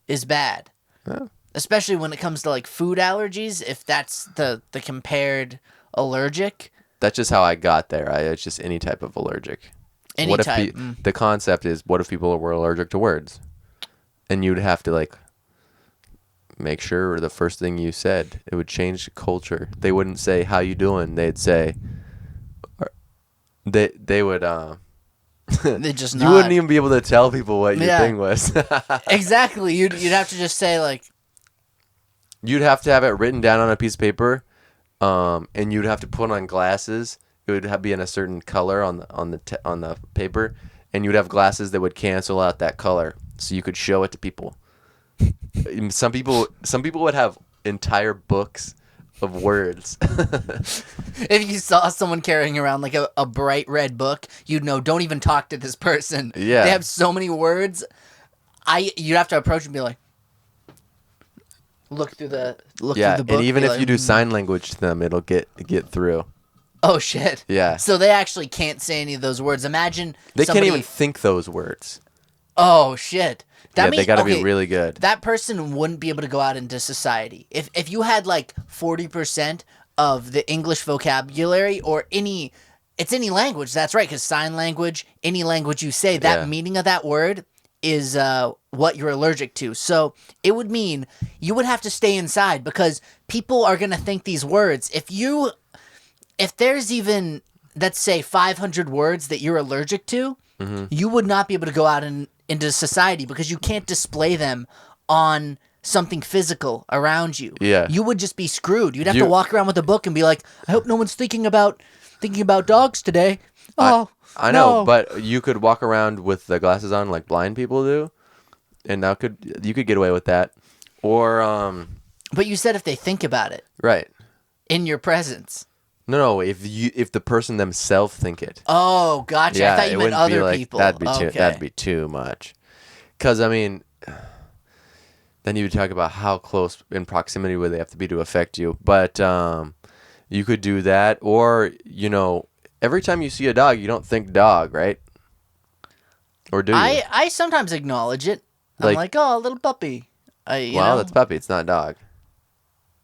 is bad. Yeah. Especially when it comes to like food allergies, if that's the compared allergic. That's just how I got there. It's just any type of allergic. Any what type. if the concept is, what if people were allergic to words? And you'd have to like make sure the first thing you said, it would change the culture. They wouldn't say how you doing. They'd say they would They just you nod. wouldn't even be able to tell people what your Yeah. thing was. Exactly. You'd have to just say like, You'd have to have it written down on a piece of paper, and you'd have to put on glasses. It would be in a certain color on the paper, and you'd have glasses that would cancel out that color, so you could show it to people. Some people would have entire books of words. if you saw someone carrying around like a bright red book, you'd know, don't even talk to this person. Yeah. They have so many words. You'd have to approach and be like, look through the book. And even be if like, you do sign language to them, it'll get through. oh shit. Yeah. So they actually can't say any of those words. Imagine They somebody, can't even think those words. Oh shit. That Yeah, means, they got to okay, be really good. That person wouldn't be able to go out into society. If you had like 40% of the English vocabulary or any language, that's right, because sign language, any language you say, that Yeah. meaning of that word is what you're allergic to. So it would mean you would have to stay inside because people are going to think these words. If there's even, let's say, 500 words that you're allergic to, you would not be able to go out into society because you can't display them on something physical around you. Yeah. You would just be screwed. You'd have to walk around with a book and be like, I hope no one's thinking about dogs today. Oh, I know, no. but you could walk around with the glasses on like blind people do, and you could get away with that. Or But you said if they think about it right. in your presence. No, if the person themselves think it. Oh, gotcha. Yeah, I thought it you meant wouldn't be other like, people. That'd Okay. be too much. Cuz I mean, then you would talk about how close in proximity would they have to be to affect you. But you could do that, or every time you see a dog, you don't think dog, right? Or do you? I sometimes acknowledge it. I'm Like- like, oh, a little puppy. You Well, know? that's puppy. It's not dog.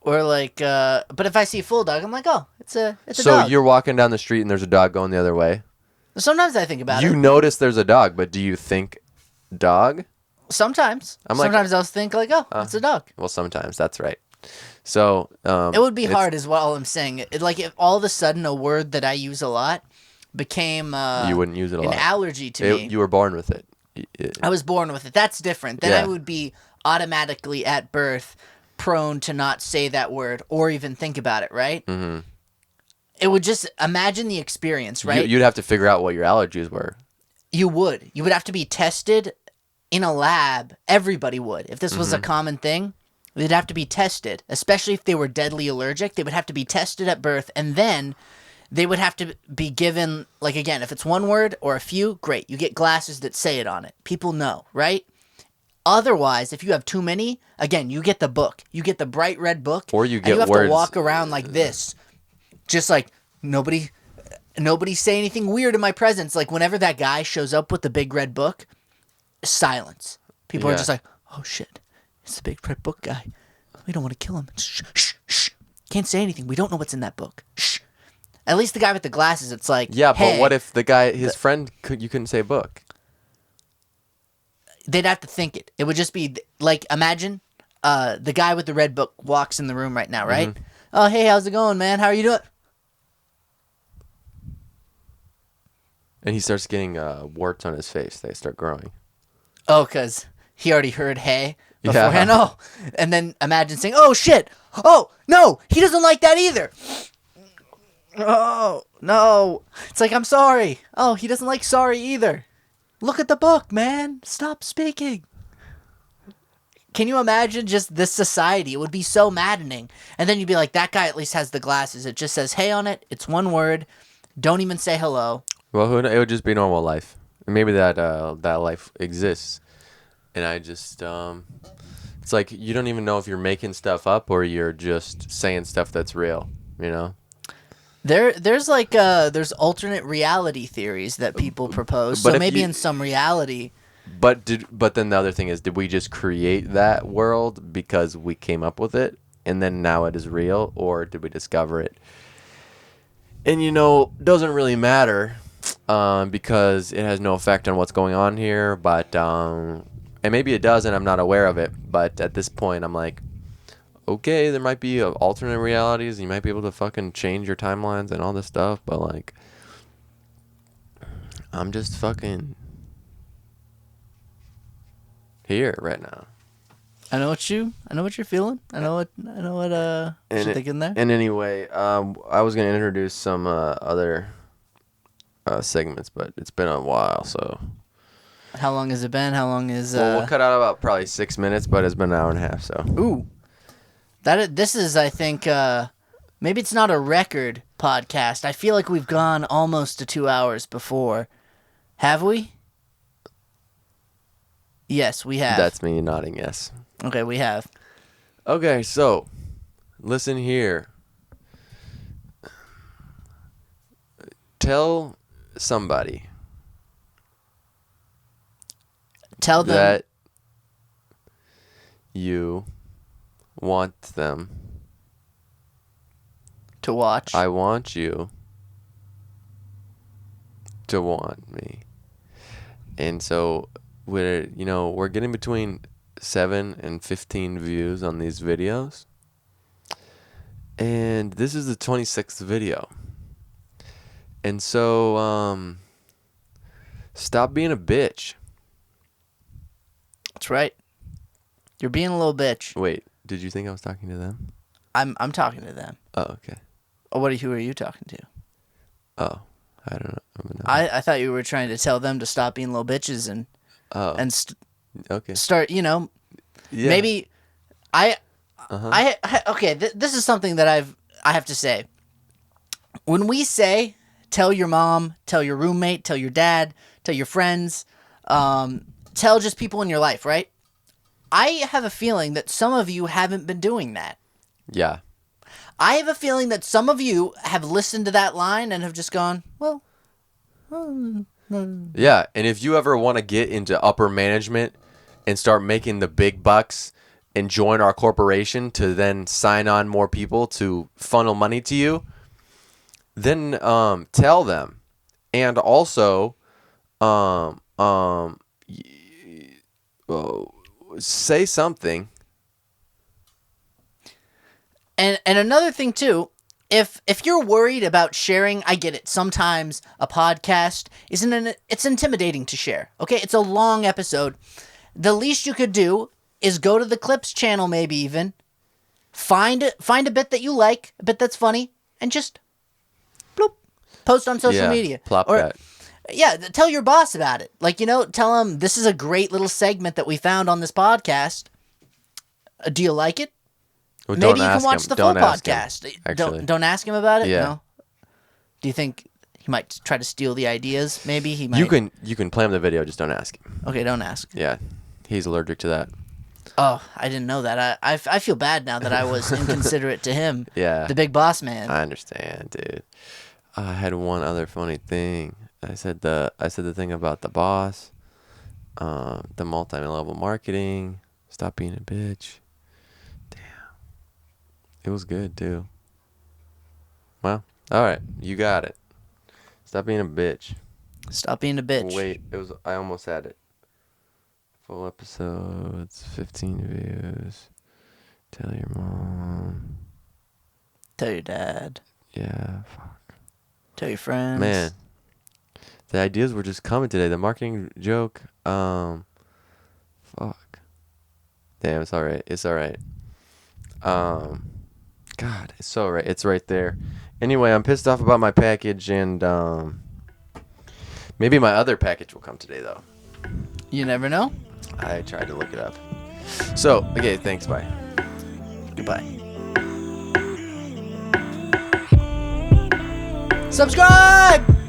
Or like, but if I see a full dog, I'm like, oh, it's a dog. So you're walking down the street and there's a dog going the other way. Sometimes I think about it. You notice there's a dog, but do you think dog? Sometimes. Sometimes I'll think like, oh, it's a dog. Well, sometimes that's right. So it would be hard, is what all I'm saying. Like if all of a sudden a word that I use a lot became you wouldn't use it a lot. An allergy to me. You were born with it. I was born with it. That's different. Then I would be automatically at birth prone to not say that word or even think about it, right? Mm-hmm. It would just imagine the experience, right? You'd have to figure out what your allergies were. You would. You would have to be tested in a lab. Everybody would. If this was a common thing, they'd have to be tested, especially if they were deadly allergic. They would have to be tested at birth, and then they would have to be given, like, again, if it's one word or a few, great. You get glasses that say it on it. People know, right? Otherwise, if you have too many, again, you get the book. You get the bright red book. Or you get and you have words. to walk around like this. Just like, nobody say anything weird in my presence. Like, whenever that guy shows up with the big red book, silence. People are just like, oh, shit. It's the big red book guy. We don't want to kill him. Shh, shh, shh. Can't say anything. We don't know what's in that book. Shh. At least the guy with the glasses, it's like, yeah, hey, but what if the guy, his friend, you couldn't say book? They'd have to think it. It would just be like, imagine the guy with the red book walks in the room right now, right? Mm-hmm. Oh, hey, how's it going, man? How are you doing? And he starts getting warts on his face. They start growing. Oh, because he already heard hey beforehand. Yeah. Oh, and then imagine saying, oh, shit. Oh, no, he doesn't like that either. Oh, no. It's like, I'm sorry. Oh, he doesn't like sorry either. Look at the book, man. Stop speaking. Can you imagine just this society? It would be so maddening. And then you'd be like, that guy at least has the glasses. It just says hey on it. It's one word. Don't even say hello. Well, it would just be normal life. Maybe that life exists. And I just, it's like you don't even know if you're making stuff up or you're just saying stuff that's real, you know? There's alternate reality theories that people propose. So maybe in some reality. But then the other thing is, did we just create that world because we came up with it, and then now it is real, or did we discover it? And doesn't really matter, because it has no effect on what's going on here. But and maybe it does, and I'm not aware of it. But at this point, I'm like, okay, there might be alternate realities. You might be able to fucking change your timelines and all this stuff, but like, I'm just fucking here right now. I know what you're feeling. I know what you're thinking there. And anyway, I was gonna introduce some other segments, but it's been a while, so. How long has it been? How long is? Well, we'll cut out about probably 6 minutes, but it's been an hour and a half, so. Ooh. This is, I think, maybe it's not a record podcast. I feel like we've gone almost to 2 hours before. Have we? Yes, we have. That's me nodding yes. Okay, we have. Okay, so, listen here. Tell somebody. Tell them. That you want them to watch. I want you to want me. And so we're getting between 7 and 15 views on these videos. And this is the 26th video. And so stop being a bitch. That's right. You're being a little bitch. Wait. Did you think I was talking to them? I'm talking to them. Oh, okay. Oh, who are you talking to? Oh, I don't know. I thought you were trying to tell them to stop being little bitches and okay. Start. Maybe okay. This is something that I have to say. When we say tell your mom, tell your roommate, tell your dad, tell your friends, tell just people in your life, right? I have a feeling that some of you haven't been doing that. Yeah. I have a feeling that some of you have listened to that line and have just gone, well. Yeah, and if you ever want to get into upper management and start making the big bucks and join our corporation to then sign on more people to funnel money to you, then tell them. And also say something. And another thing too, if you're worried about sharing, I get it. Sometimes a podcast it's intimidating to share. Okay, it's a long episode. The least you could do is go to the Clips channel, maybe even find a bit that you like, a bit that's funny, and just bloop, post on social media. Plop that. Yeah, tell your boss about it. Like, tell him this is a great little segment that we found on this podcast. Do you like it? Well, maybe you can watch the full podcast. Don't ask him about it. Yeah. No. Do you think he might try to steal the ideas? Maybe he might. You can play him the video, just don't ask him. Okay, don't ask. Yeah, he's allergic to that. Oh, I didn't know that. I feel bad now that I was inconsiderate to him. Yeah. The big boss man. I understand, dude. I had one other funny thing. I said the thing about the boss, the multi-level marketing. Stop being a bitch. Damn. It was good too. Well, all right, you got it. Stop being a bitch. Stop being a bitch. Wait, I almost had it. Full episodes, 15 views. Tell your mom. Tell your dad. Yeah, fuck. Tell your friends. Man, the ideas were just coming today. The marketing joke, fuck. Damn, it's all right. It's all right. God, it's so right. It's right there. Anyway, I'm pissed off about my package, and maybe my other package will come today, though. You never know. I tried to look it up. So, okay, thanks, bye. Goodbye. Subscribe!